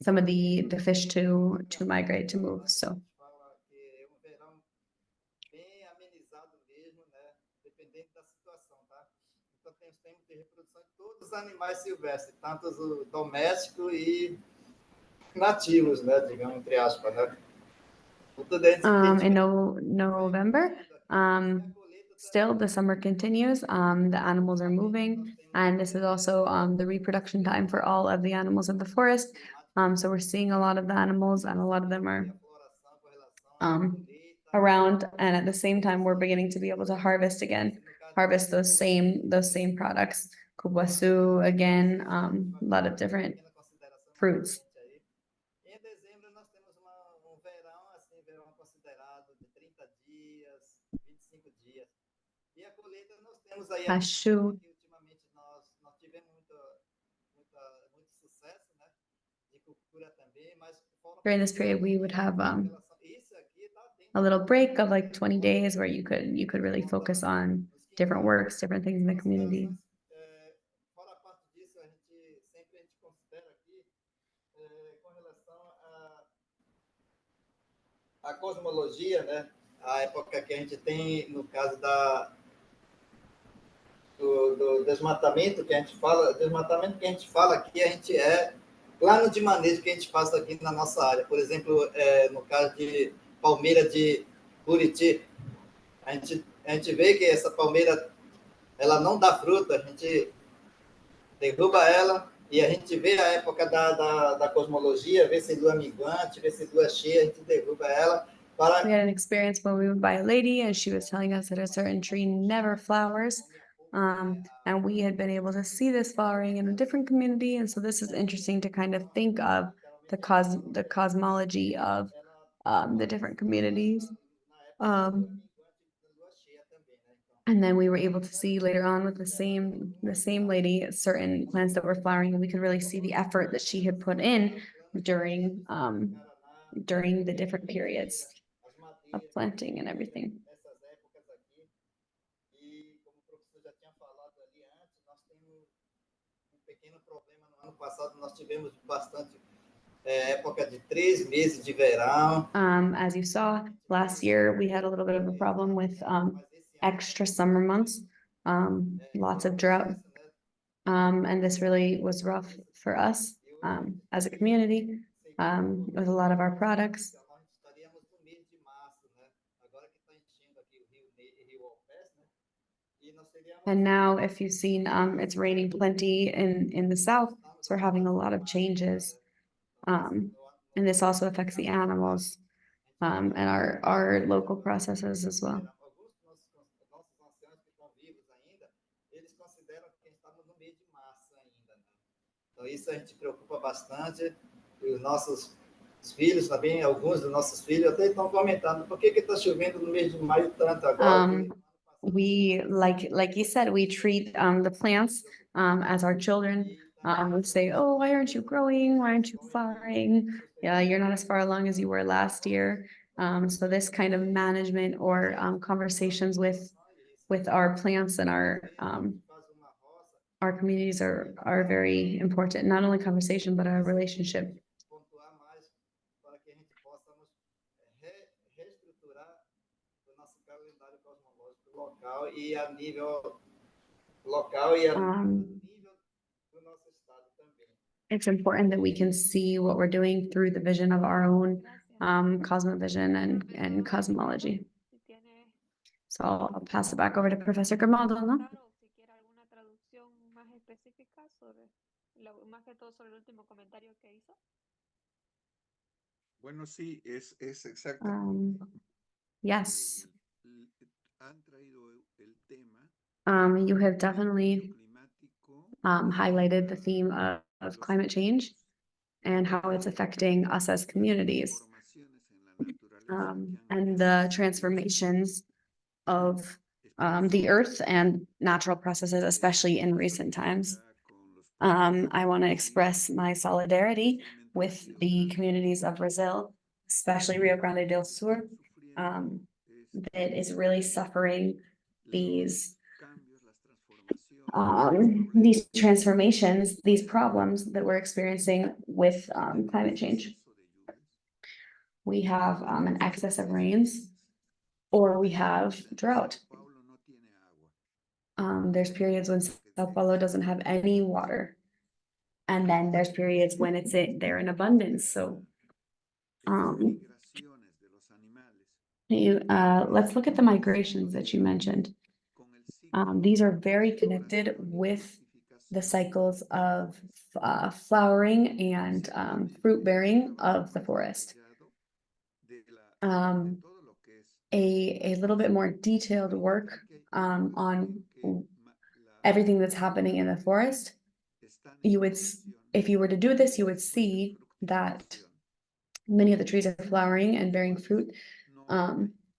some of the fish to migrate, to move. So bem amenizado mesmo, né? Dependendo da situação, tá? Então temos tempo de reprodução de todos os animais silvestres, tanto os domésticos e nativos, né? Digamos entre aspas, né? in November, still the summer continues. The animals are moving, and this is also the reproduction time for all of the animals of the forest. So we're seeing a lot of the animals, and a lot of them are around, and at the same time, we're beginning to be able to harvest again, harvest those same products. Cupuaçu again, a lot of different fruits. Em dezembro nós temos verão, assim, verão considerado de 30 dias, 25 dias. E a colheita nós temos aí Cashew. que ultimamente nós tivemos muito sucesso, né? De cultura também, mas During this period, we would have isso aqui tá a little break of like 20 days where you could really focus on different works, different things in the community. Fora a parte disso, a gente considera aqui com relação a cosmologia, né? A época que a gente tem, no caso do desmatamento que a gente fala, desmatamento que a gente fala aqui, a gente é plano de manejo que a gente faz aqui na nossa área. Por exemplo, no caso de palmeira de Buriti, a gente vê que essa palmeira ela não dá fruta, a gente derruba ela e a gente vê a época da cosmologia, vê se lua minguante, vê se lua cheia, a gente derruba ela para... We had an experience where we went by a lady and she was telling us that a certain tree never flowers. And we had been able to see this flowering in a different community. And so this is interesting to kind of think of the cosmology of the different communities. And then we were able to see later on with the same lady, certain plants that were flowering, and we could really see the effort that she had put in during the different periods of planting and everything. E como o professor já tinha falado ali antes, nós temos pequeno problema no ano passado, nós tivemos bastante época de 3 meses de verão. As you saw, last year, we had a little bit of a problem with extra summer months, lots of drought. And this really was rough for us as a community, with a lot of our products. And now, if you've seen, it's raining plenty in the south, so we're having a lot of changes. And this also affects the animals, and our local processes as well. Então, isso a gente preocupa bastante. E os nossos filhos também, alguns dos nossos filhos até estão comentando por que está chovendo no mês de maio tanto agora. We, like you said, we treat the plants as our children. We say, oh, why aren't you growing? Why aren't you flowering? Yeah, you're not as far along as you were last year. So this kind of management or conversations with our plants and our communities are very important. Not only conversation, but our relationship. Local e a nível local e a nível do nosso estado também. It's important that we can see what we're doing through the vision of our own cosmovision and cosmology. So I'll pass it back over to Professor Grimaldo, no? Bueno, sí, es exacto. Yes. Han traído el tema You have definitely highlighted the theme of climate change and how it's affecting us as communities, and the transformations of the earth and natural processes, especially in recent times. I want to express my solidarity with the communities of Brazil, especially Rio Grande do Sul, that is really suffering these transformations, these problems that we're experiencing with climate change. We have an excess of rains, or we have drought. There's periods when Sao Paulo doesn't have any water. And then there's periods when it's there in abundance. So let's look at the migrations that you mentioned. These are very connected with the cycles of flowering and fruit bearing of the forest. A little bit more detailed work on everything that's happening in the forest. If you were to do this, you would see that many of the trees are flowering and bearing fruit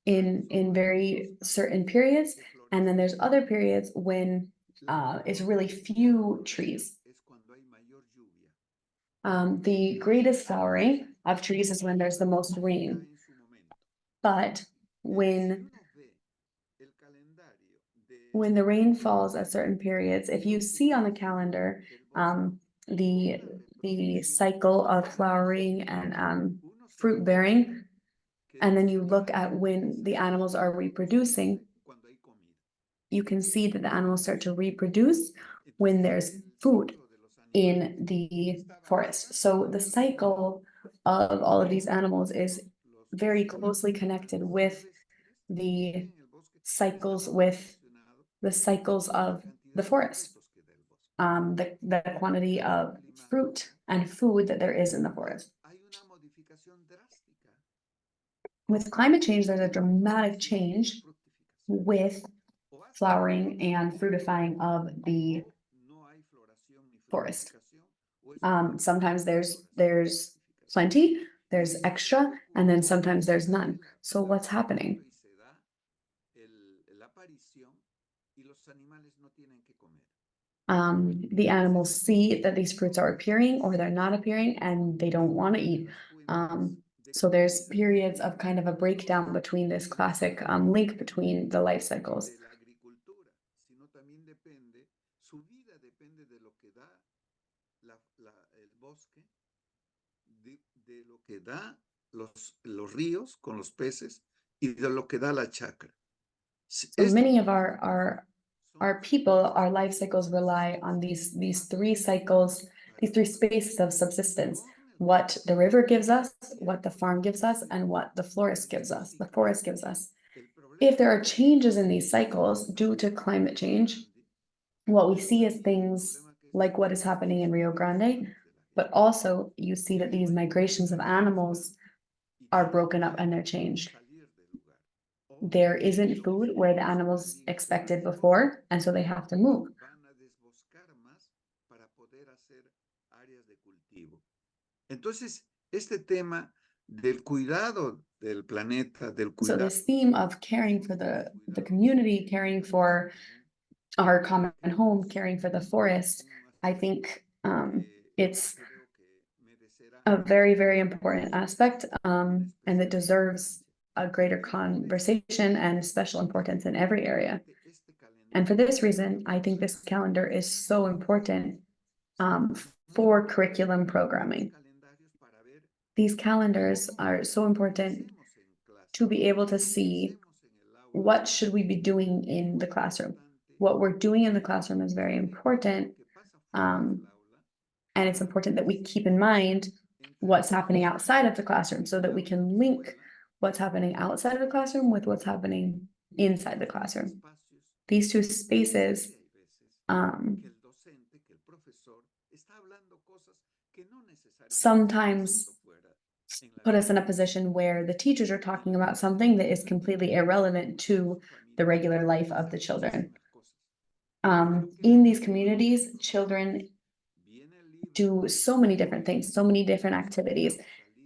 in very certain periods. And then there's other periods when it's really few trees. The greatest flowering of trees is when there's the most rain. But when the rain falls at certain periods, if you see on the calendar the cycle of flowering and fruit bearing, and then you look at when the animals are reproducing, you can see that the animals start to reproduce when there's food in the forest. So the cycle of all of these animals is very closely connected with the cycles of the forest. The quantity of fruit and food that there is in the forest. With climate change, there's a dramatic change with flowering and fruitifying of the forest. Sometimes there's plenty, there's extra, and then sometimes there's none. So what's happening? The animals see that these fruits are appearing or they're not appearing and they don't want to eat. So there's periods of kind of a breakdown between this classic link between the life cycles. So many of our people, our life cycles rely on these three cycles, these three spaces of subsistence. What the river gives us, what the farm gives us, and what the forest gives us. If there are changes in these cycles due to climate change, what we see is things like what is happening in Rio Grande, but also you see that these migrations of animals are broken up and they're changed. There isn't food where the animals expected before, and so they have to move. So this theme of caring for the community, caring for our common home, caring for the forest, I think it's a very, very important aspect, and that deserves a greater conversation and special importance in every area. And for this reason, I think this calendar is so important for curriculum programming. These calendars are so important to be able to see what should we be doing in the classroom. What we're doing in the classroom is very important. And it's important that we keep in mind what's happening outside of the classroom so that we can link what's happening outside of the classroom with what's happening inside the classroom. These two spaces sometimes put us in a position where the teachers are talking about something that is completely irrelevant to the regular life of the children. In these communities, children do so many different things, so many different activities.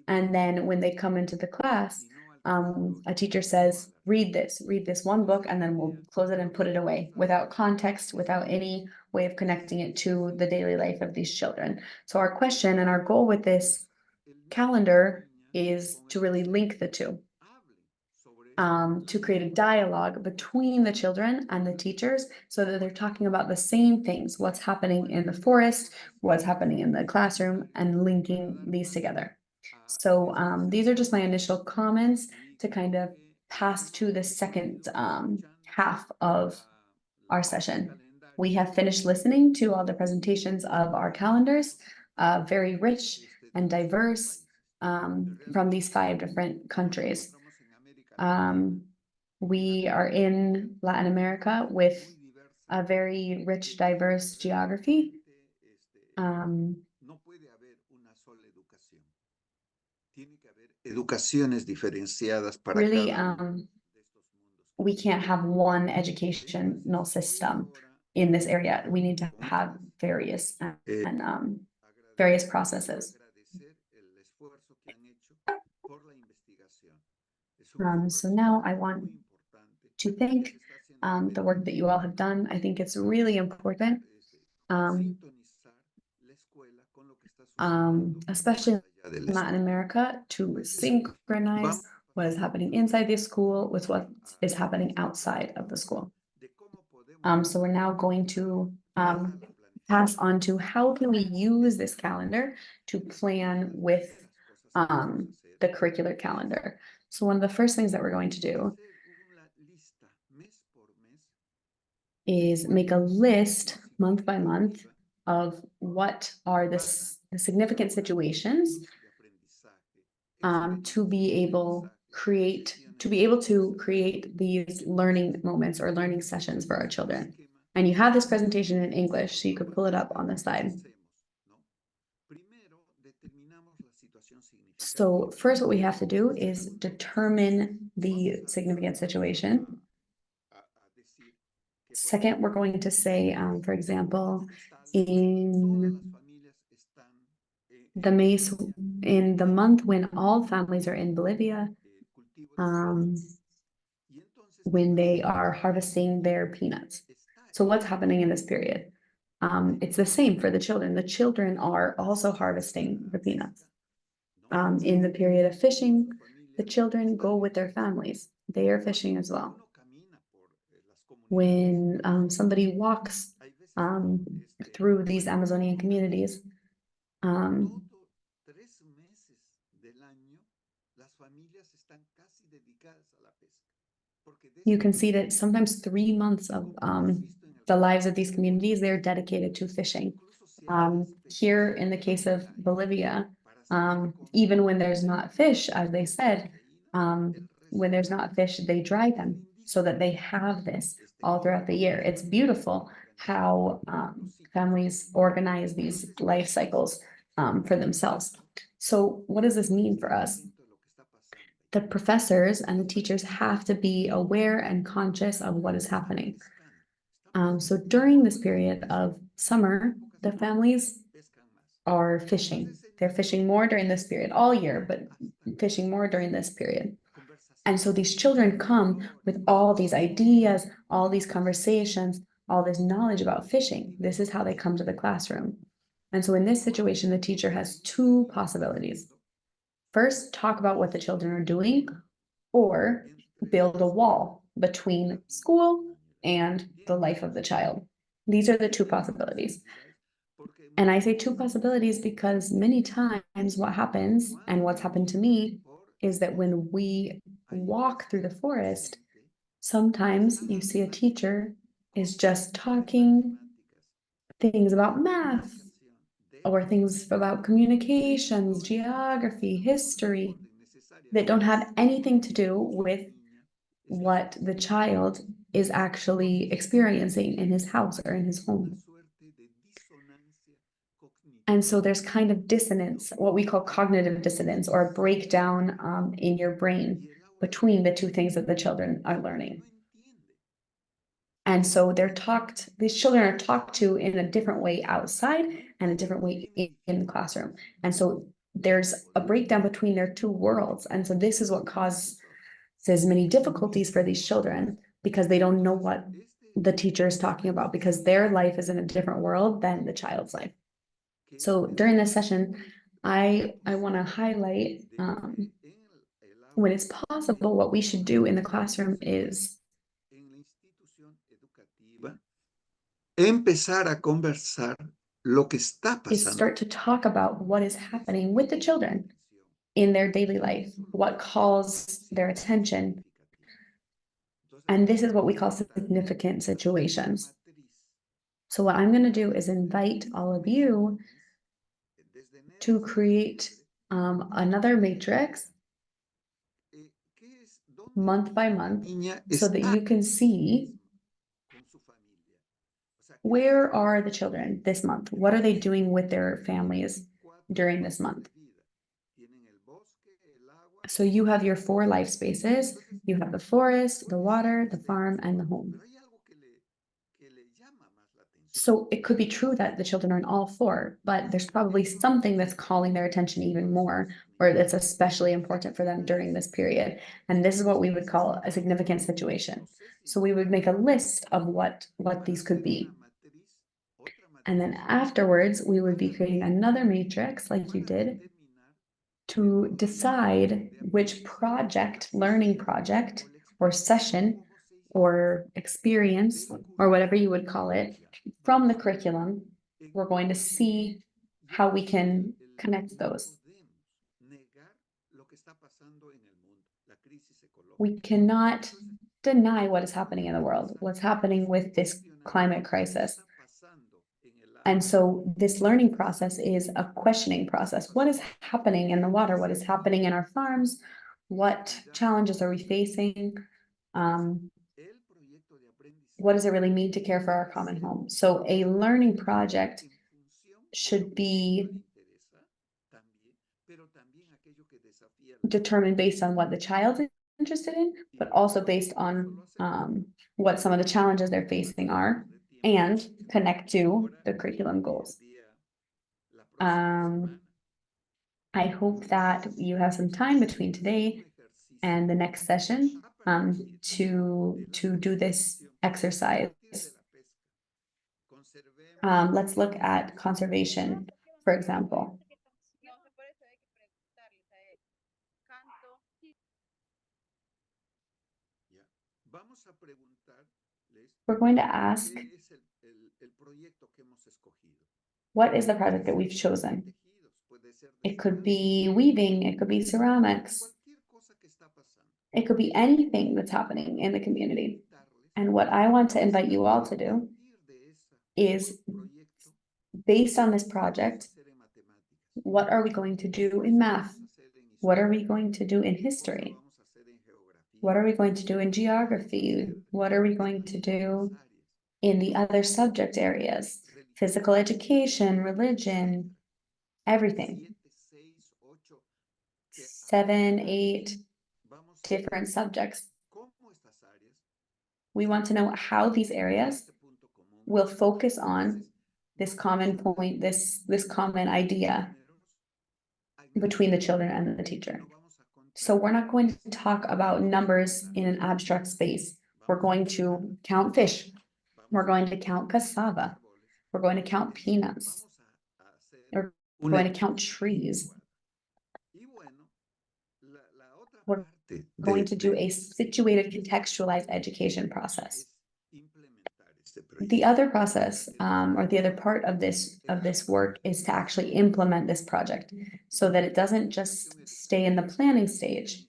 And then when they come into the class, a teacher says, read this one book, and then we'll close it and put it away without context, without any way of connecting it to the daily life of these children. So our question and our goal with this calendar is to really link the two. To create a dialogue between the children and the teachers so that they're talking about the same things, what's happening in the forest, what's happening in the classroom, and linking these together. So these are just my initial comments to kind of pass to the second half of our session. We have finished listening to all the presentations of our calendars, very rich and diverse from these 5 different countries. We are in Latin America with a very rich, diverse geography. Really, we can't have one educational system in this area. We need to have various and various processes. So now I want to thank the work that you all have done. I think it's really important, especially in Latin America, to synchronize what is happening inside the school with what is happening outside of the school. So we're now going to pass on to how can we use this calendar to plan with the curricular calendar. So one of the first things that we're going to do is make a list month by month of what are the significant situations to be able to create these learning moments or learning sessions for our children. And you have this presentation in English, so you could pull it up on the side. So first, what we have to do is determine the significant situation. Second, we're going to say, for example, in the month when all families are in Bolivia, when they are harvesting their peanuts. So what's happening in this period? It's the same for the children. The children are also harvesting the peanuts. In the period of fishing, the children go with their families. They are fishing as well. When somebody walks through these Amazonian communities, you can see that sometimes 3 months of the lives of these communities, they're dedicated to fishing. Here in the case of Bolivia, even when there's not fish, as they said, when there's not fish, they dry them so that they have this all throughout the year. It's beautiful how families organize these life cycles for themselves. So what does this mean for us? The professors and the teachers have to be aware and conscious of what is happening. So during this period of summer, the families are fishing. They're fishing more during this period all year, but fishing more during this period. And so these children come with all these ideas, all these conversations, all this knowledge about fishing. This is how they come to the classroom. And so in this situation, the teacher has two possibilities. First, talk about what the children are doing, or build a wall between school and the life of the child. These are the two possibilities. And I say two possibilities because many times what happens, and what's happened to me, is that when we walk through the forest, sometimes you see a teacher is just talking things about math or things about communications, geography, history, that don't have anything to do with what the child is actually experiencing in his house or in his home. And so there's kind of dissonance, what we call cognitive dissonance, or a breakdown in your brain between the two things that the children are learning. And so these children are talked to in a different way outside and a different way in the classroom. And so there's a breakdown between their two worlds. And so this is what causes many difficulties for these children, because they don't know what the teacher is talking about, because their life is in a different world than the child's life. So during this session, I want to highlight when it's possible, what we should do in the classroom is empezar a conversar lo que está pasando. Start to talk about what is happening with the children in their daily life, what calls their attention. And this is what we call significant situations. So what I'm going to do is invite all of you to create another matrix month by month so that you can see where are the children this month? What are they doing with their families during this month? So you have your 4 life spaces. You have the forest, the water, the farm, and the home. So it could be true that the children are in all 4, but there's probably something that's calling their attention even more, or that's especially important for them during this period. And this is what we would call a significant situation. So we would make a list of what these could be. And then afterwards, we would be creating another matrix like you did to decide which learning project, or session, or experience, or whatever you would call it, from the curriculum, we're going to see how we can connect those. We cannot deny what is happening in the world, what's happening with this climate crisis. And so this learning process is a questioning process. What is happening in the water? What is happening in our farms? What challenges are we facing? What does it really mean to care for our common home? So a learning project should be determined based on what the child is interested in, but also based on what some of the challenges they're facing are, and connect to the curriculum goals. I hope that you have some time between today and the next session to do this exercise. Let's look at conservation, for example. We're going to ask, what is the project that we've chosen? It could be weaving, it could be ceramics, it could be anything that's happening in the community. And what I want to invite you all to do is, based on this project, what are we going to do in math? What are we going to do in history? What are we going to do in geography? What are we going to do in the other subject areas? Physical education, religion, everything. 7, 8 different subjects. We want to know how these areas will focus on this common point, this common idea between the children and the teacher. So we're not going to talk about numbers in an abstract space. We're going to count fish. We're going to count cassava. We're going to count peanuts. We're going to count trees. We're going to do a situated, contextualized education process. The other process, or the other part of this work, is to actually implement this project so that it doesn't just stay in the planning stage.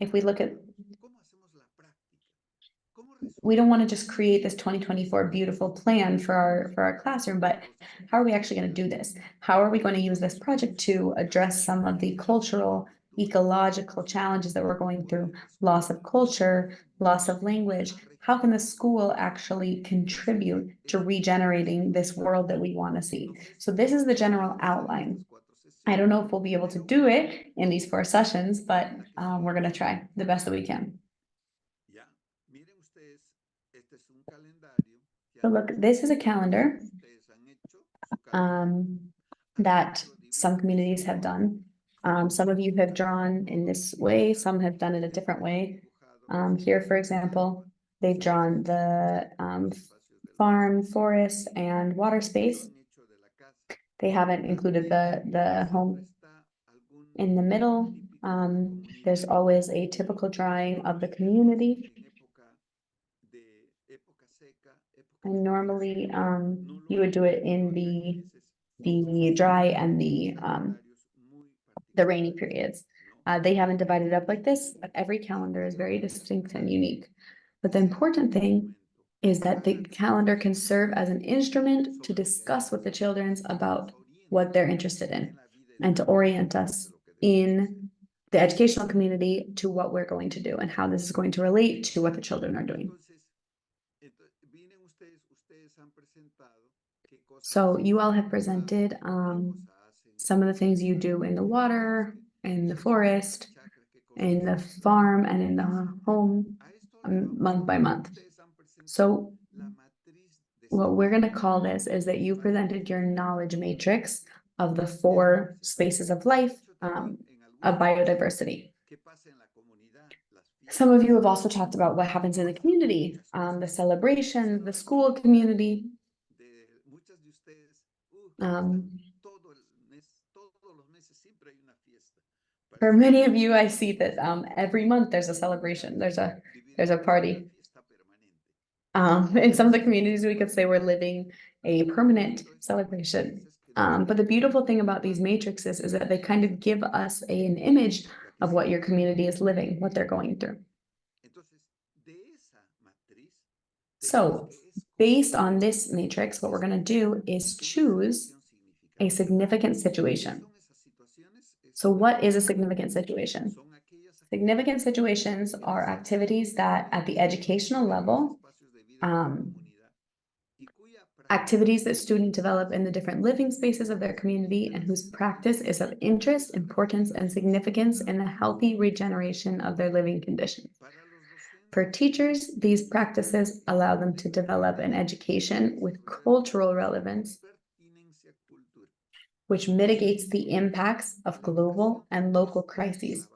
If we look at, we don't want to just create this 2024 beautiful plan for our classroom, but how are we actually going to do this? How are we going to use this project to address some of the cultural, ecological challenges that we're going through? Loss of culture, loss of language. How can the school actually contribute to regenerating this world that we want to see? So this is the general outline. I don't know if we'll be able to do it in these 4 sessions, but we're going to try the best that we can. So look, this is a calendar that some communities have done. Some of you have drawn in this way, some have done it a different way. Here, for example, they've drawn the farm, forest, and water space. They haven't included the home in the middle. There's always a typical drawing of the community. And normally, you would do it in the dry and the rainy periods. They haven't divided it up like this, but every calendar is very distinct and unique. But the important thing is that the calendar can serve as an instrument to discuss with the children about what they're interested in and to orient us in the educational community to what we're going to do and how this is going to relate to what the children are doing. So you all have presented some of the things you do in the water, in the forest, in the farm, and in the home month by month. So what we're going to call this is that you presented your knowledge matrix of the 4 spaces of life of biodiversity. Some of you have also talked about what happens in the community, the celebrations, the school community. For many of you, I see that every month there's a celebration, there's a party. In some of the communities, we could say we're living a permanent celebration. But the beautiful thing about these matrices is that they kind of give us an image of what your community is living, what they're going through. So based on this matrix, what we're going to do is choose a significant situation. So what is a significant situation? Significant situations are activities that at the educational level, activities that students develop in the different living spaces of their community and whose practice is of interest, importance, and significance in the healthy regeneration of their living conditions. For teachers, these practices allow them to develop an education with cultural relevance, which mitigates the impacts of global and local crises.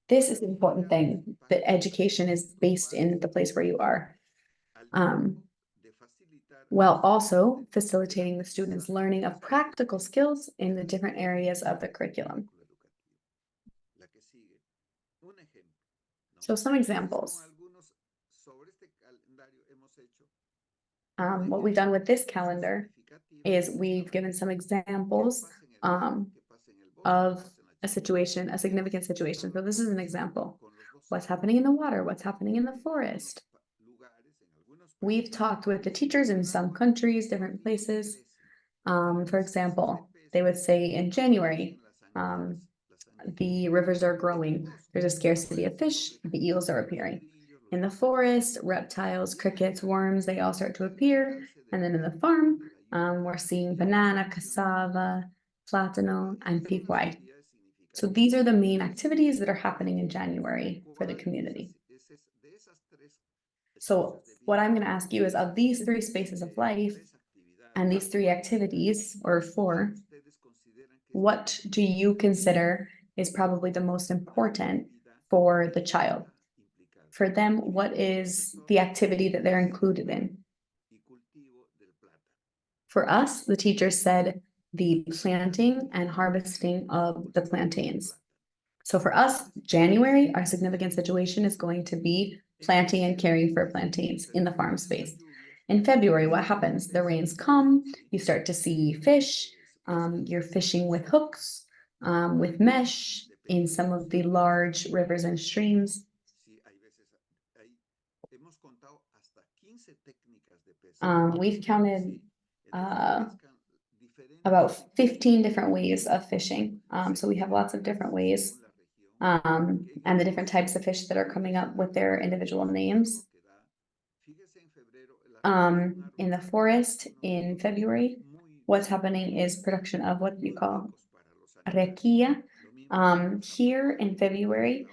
This is an important thing, that education is based in the place where you are. While also facilitating the students' learning of practical skills in the different areas of the curriculum. So some examples. What we've done with this calendar is we've given some examples of a situation, a significant situation. So this is an example. What's happening in the water? What's happening in the forest? We've talked with the teachers in some countries, different places. For example, they would say in January, the rivers are growing. There's a scarcity of fish. The eels are appearing. In the forest, reptiles, crickets, worms, they all start to appear. And then in the farm, we're seeing banana, cassava, platano, and piquay. So these are the main activities that are happening in January for the community. So what I'm going to ask you is, of these three spaces of life and these three activities, or four, what do you consider is probably the most important for the child? For them, what is the activity that they're included in? For us, the teacher said the planting and harvesting of the plantains. So for us, January, our significant situation is going to be planting and caring for plantains in the farm space. In February, what happens? The rains come, you start to see fish, you're fishing with hooks, with mesh in some of the large rivers and streams. We've counted about 15 different ways of fishing. So we have lots of different ways, and the different types of fish that are coming up with their individual names. In the forest in February, what's happening is production of what you call requia. Here in February,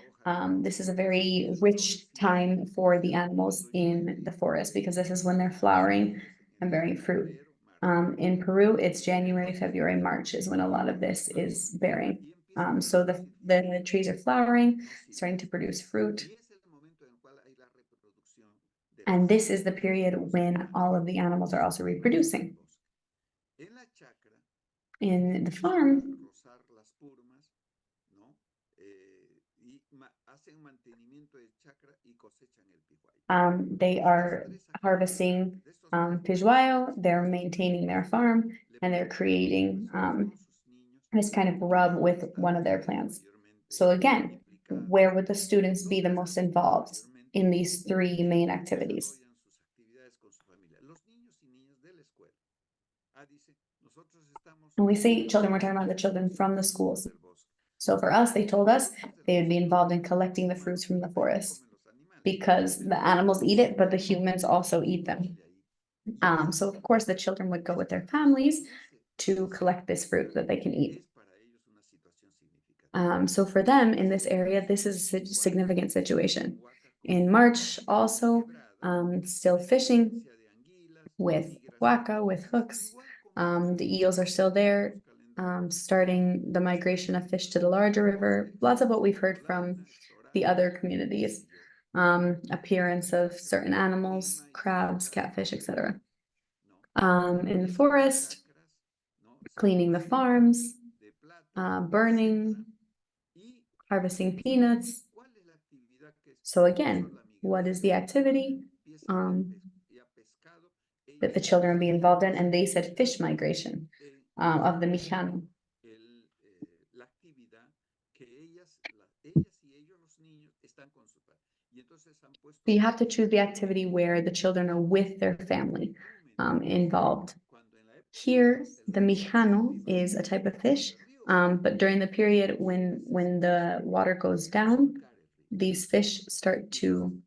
this is a very rich time for the animals in the forest because this is when they're flowering and bearing fruit. In Peru, it's January, February, March is when a lot of this is bearing. So the trees are flowering, starting to produce fruit. And this is the period when all of the animals are also reproducing. In the farm, they are harvesting pijuayo, they're maintaining their farm, and they're creating this kind of rub with one of their plants. So again, where would the students be the most involved in these three main activities? When we say children, we're talking about the children from the schools. So for us, they told us they would be involved in collecting the fruits from the forest because the animals eat it, but the humans also eat them. So of course the children would go with their families to collect this fruit that they can eat. So for them in this area, this is a significant situation. In March also, still fishing with waka, with hooks. The eels are still there, starting the migration of fish to the larger river. Lots of what we've heard from the other communities. Appearance of certain animals, crabs, catfish, etc. In the forest, cleaning the farms, burning, harvesting peanuts. So again, what is the activity that the children be involved in? And they said fish migration. of the Mijano. la actividad que ellas y ellos, los niños, están con su padre. Y entonces han puesto. So you have to choose the activity where the children are with their family involved. Here, the Mijano is a type of fish, but during the period when the water goes down, these fish start to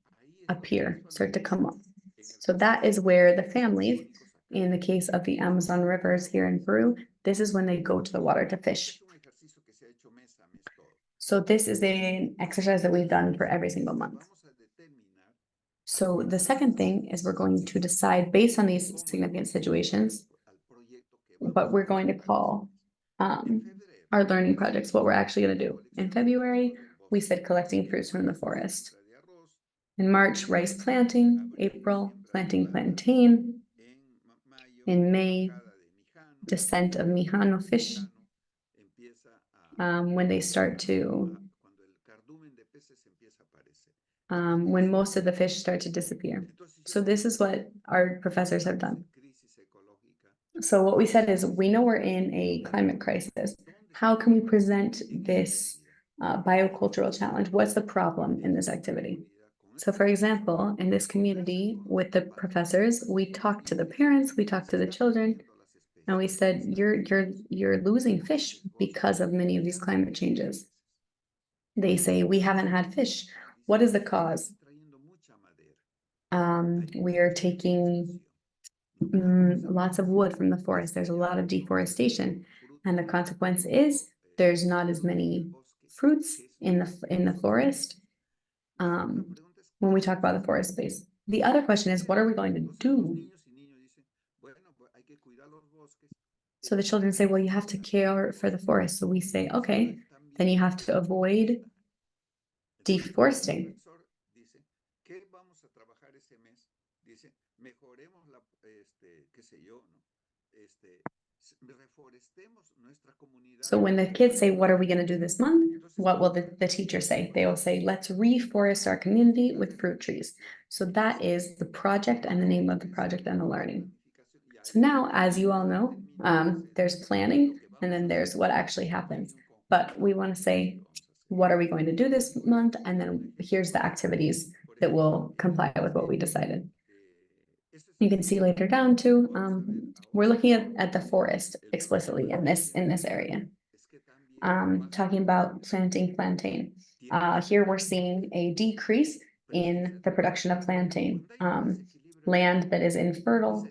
appear, start to come up. So that is where the families, in the case of the Amazon rivers here in Peru, this is when they go to the water to fish. So this is an exercise that we've done for every single month. So the second thing is we're going to decide based on these significant situations what we're going to call our learning projects, what we're actually going to do. In February, we said collecting fruits from the forest. In March, rice planting. April, planting plantain. In May, descent of Mijano fish. When they start to, when most of the fish start to disappear. So this is what our professors have done. So what we said is, we know we're in a climate crisis. How can we present this biocultural challenge? What's the problem in this activity? So for example, in this community with the professors, we talked to the parents, we talked to the children, and we said, you're losing fish because of many of these climate changes. They say, we haven't had fish. What is the cause? We are taking lots of wood from the forest. There's a lot of deforestation, and the consequence is there's not as many fruits in the forest. When we talk about the forest space, the other question is, what are we going to do? So the children say, well, you have to care for the forest. So we say, okay, then you have to avoid deforesting. So when the kids say, what are we going to do this month? What will the teacher say? They will say, let's reforest our community with fruit trees. So that is the project and the name of the project and the learning. So now, as you all know, there's planning and then there's what actually happens. But we want to say, what are we going to do this month? And then here's the activities that will comply with what we decided. You can see later down too, we're looking at the forest explicitly in this area. Talking about planting plantain. Here we're seeing a decrease in the production of plantain. Land that is infertile,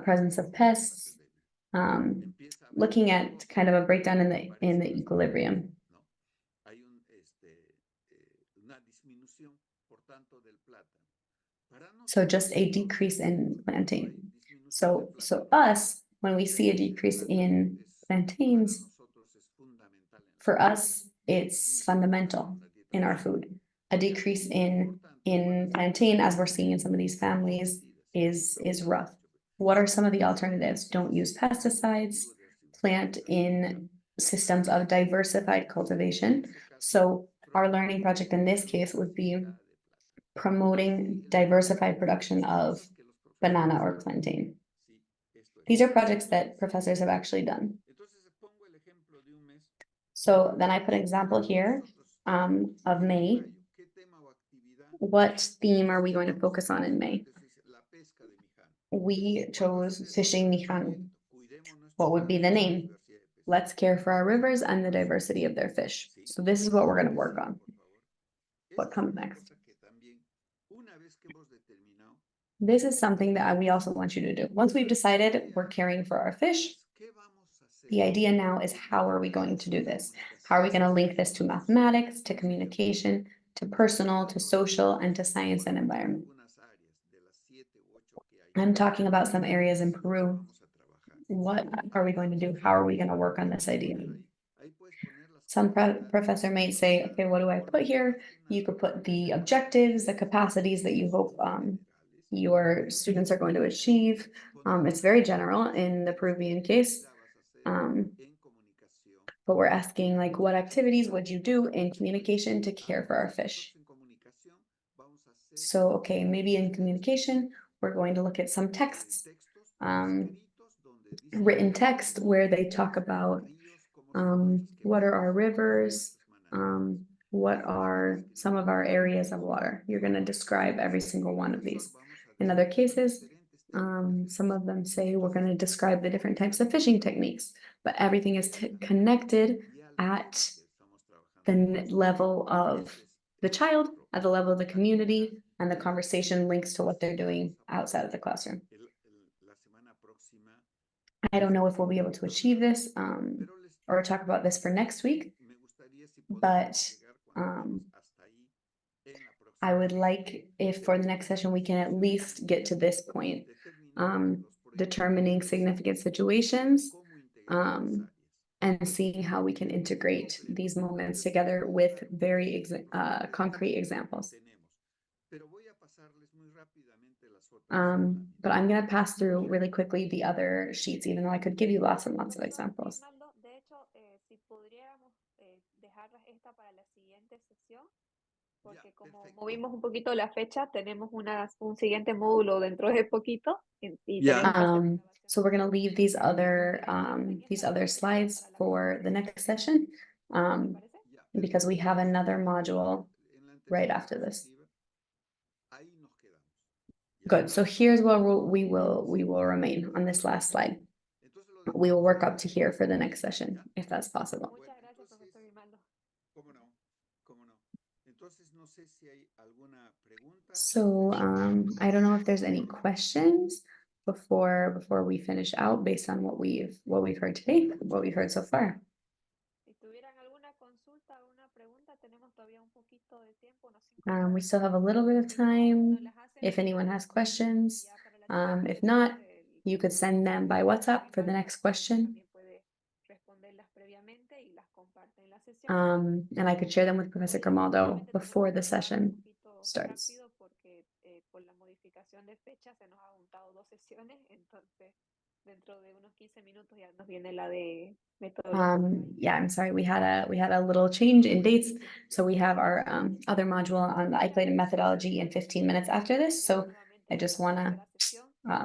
presence of pests, looking at kind of a breakdown in the equilibrium. So just a decrease in plantain. So us, when we see a decrease in plantains, for us, it's fundamental in our food. A decrease in plantain, as we're seeing in some of these families, is rough. What are some of the alternatives? Don't use pesticides, plant in systems of diversified cultivation. So our learning project in this case would be promoting diversified production of banana or plantain. These are projects that professors have actually done. So then I put an example here of May. What theme are we going to focus on in May? We chose fishing Mijano. What would be the name? Let's care for our rivers and the diversity of their fish. So this is what we're going to work on. What comes next? This is something that we also want you to do. Once we've decided we're caring for our fish, the idea now is, how are we going to do this? How are we going to link this to mathematics, to communication, to personal, to social, and to science and environment? I'm talking about some areas in Peru. What are we going to do? How are we going to work on this idea? Some professor may say, okay, what do I put here? You could put the objectives, the capacities that you hope your students are going to achieve. It's very general in the Peruvian case. But we're asking, like, what activities would you do in communication to care for our fish? So, okay, maybe in communication, we're going to look at some texts written text where they talk about what are our rivers, what are some of our areas of water. You're going to describe every single one of these. In other cases, some of them say we're going to describe the different types of fishing techniques, but everything is connected at the level of the child, at the level of the community, and the conversation links to what they're doing outside of the classroom. I don't know if we'll be able to achieve this or talk about this for next week, but I would like if for the next session we can at least get to this point, determining significant situations and seeing how we can integrate these moments together with very concrete examples. But I'm going to pass through really quickly the other sheets, even though I could give you lots and lots of examples. De hecho, si pudiéramos dejar esta para la siguiente sesión, porque como movimos un poquito la fecha, tenemos un siguiente módulo dentro de poquito y tenemos que hacer so we're going to leave these other slides for the next session because we have another module right after this. Good. So here's where we will remain on this last slide. We will work up to here for the next session, if that's possible. Muchas gracias, profesor Grimaldo. So I don't know if there's any questions before we finish out based on what we've heard today, what we've heard so far. Si tuvieran alguna consulta o una pregunta, tenemos todavía un poquito de tiempo. We still have a little bit of time if anyone has questions. If not, you could send them by WhatsApp for the next question. And I could share them with Professor Grimaldo before the session starts. Yeah, I'm sorry, we had a little change in dates. So we have our other module on the isolated methodology in 15 minutes after this. So I just want to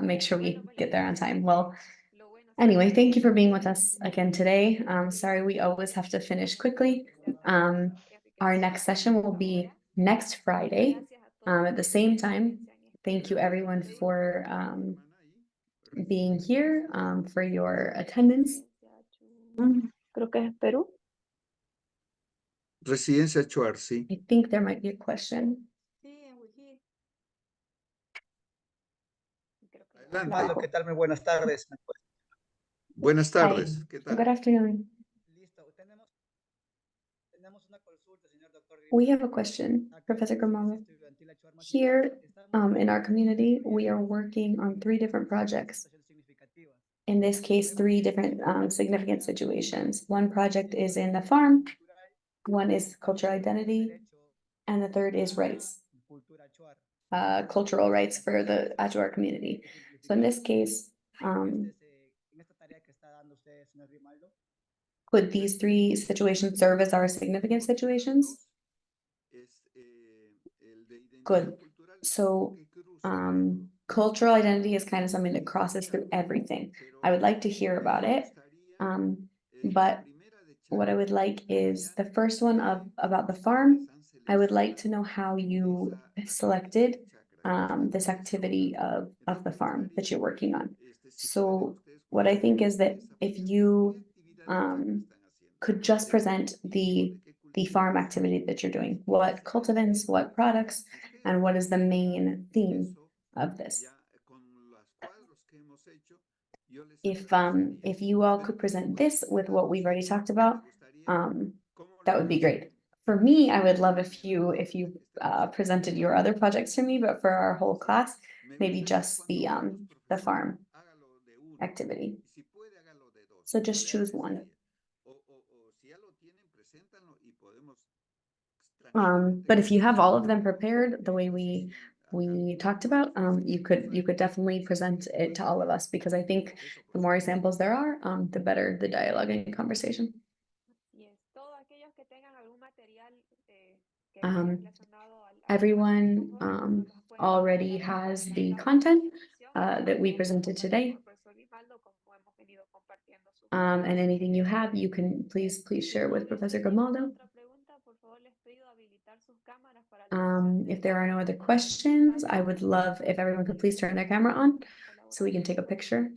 make sure we get there on time. Well, anyway, thank you for being with us again today. Sorry, we always have to finish quickly. Our next session will be next Friday at the same time. Thank you everyone for being here, for your attendance. Creo que es Perú. Residencia Chuar, sí. I think there might be a question. Adelante. ¿Qué tal? Muy buenas tardes. Buenas tardes. Hi. ¿Qué tal? Good afternoon. Listo. Tenemos una consulta, señor doctor. We have a question, Professor Grimaldo. Here in our community, we are working on 3 different projects. In this case, 3 different significant situations. One project is in the farm, one is cultural identity, and the third is rights, cultural rights for the Achuar community. So in this case, could these 3 situations serve as our significant situations? Good. So cultural identity is kind of something that crosses through everything. I would like to hear about it. But what I would like is the first one about the farm. I would like to know how you selected this activity of the farm that you're working on. So what I think is that if you could just present the farm activity that you're doing, what cultivars, what products, and what is the main theme of this. If you all could present this with what we've already talked about, that would be great. For me, I would love if you presented your other projects to me, but for our whole class, maybe just the farm activity. So just choose one. But if you have all of them prepared the way we talked about, you could definitely present it to all of us, because I think the more examples there are, the better the dialogue and conversation. Everyone already has the content that we presented today. And anything you have, you can please share with Professor Grimaldo. If there are no other questions, I would love if everyone could please turn their camera on so we can take a picture.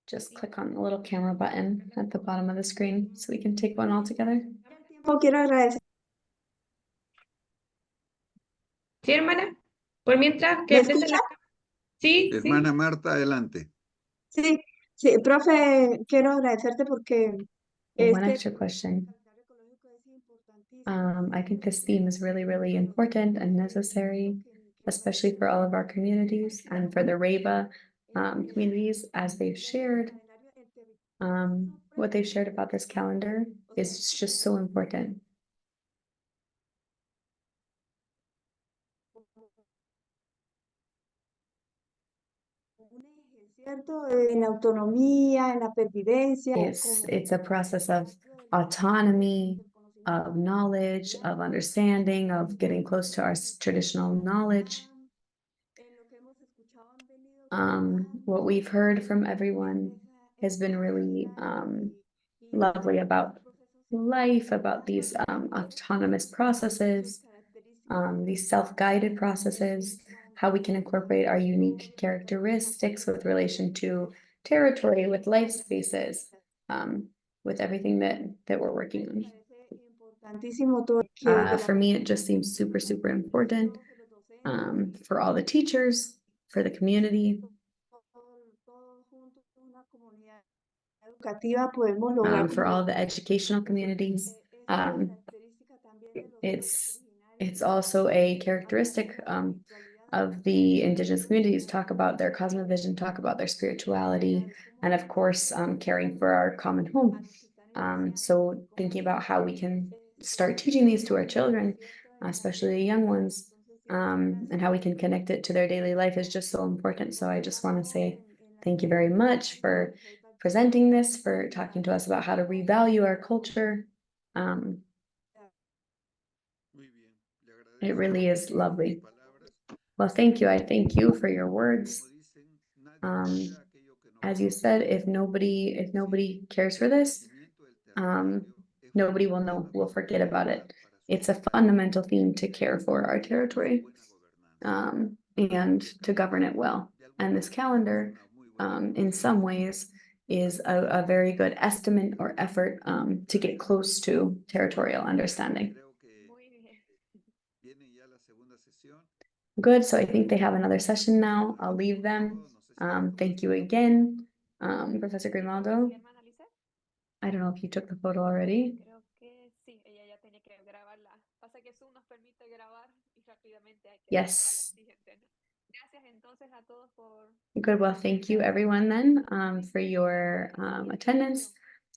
Just click on the little camera button at the bottom of the screen so we can take one all together. Quiero agradecer. Sí, hermana. Por mientras que ¿Me prenda escucha? la... Sí, sí. Hermana Marta, adelante. Sí, sí, profe, quiero agradecerte porque One extra question. I think this theme is really, really important and necessary, especially for all of our communities and for the REBA communities as they've shared. What they've shared about this calendar is just so important. ¿Cierto? En la autonomía, en la pervivencia. It's a process of autonomy, of knowledge, of understanding, of getting close to our traditional knowledge. What we've heard from everyone has been really lovely about life, about these autonomous processes, these self-guided processes, how we can incorporate our unique characteristics with relation to territory, with life spaces, with everything that we're working on. For me, it just seems super, super important for all the teachers, for the community. For all the educational communities. It's also a characteristic of the indigenous communities, talk about their cosmovision, talk about their spirituality, and of course, caring for our common home. So thinking about how we can start teaching these to our children, especially the young ones, and how we can connect it to their daily life is just so important. So I just want to say thank you very much for presenting this, for talking to us about how to revalue our culture. It really is lovely. Well, thank you. I thank you for your words. As you said, if nobody cares for this, nobody will know, will forget about it. It's a fundamental theme to care for our territory, and to govern it well. And this calendar, in some ways, is a very good estimate or effort to get close to territorial understanding. Good, so I think they have another session now. I'll leave them. Thank you again, Professor Grimaldo. I don't know if you took the photo already. Yes. Good, well, thank you everyone then for your attendance.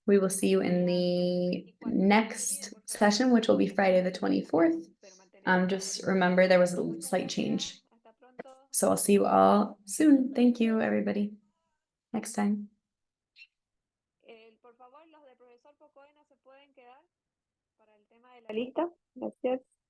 We will see you in the next session, which will be Friday the 24th. Just remember there was a slight change. So I'll see you all soon. Thank you, everybody. Next time. Por favor, los de profesor Pocoena se pueden quedar para el tema de la lista. Gracias.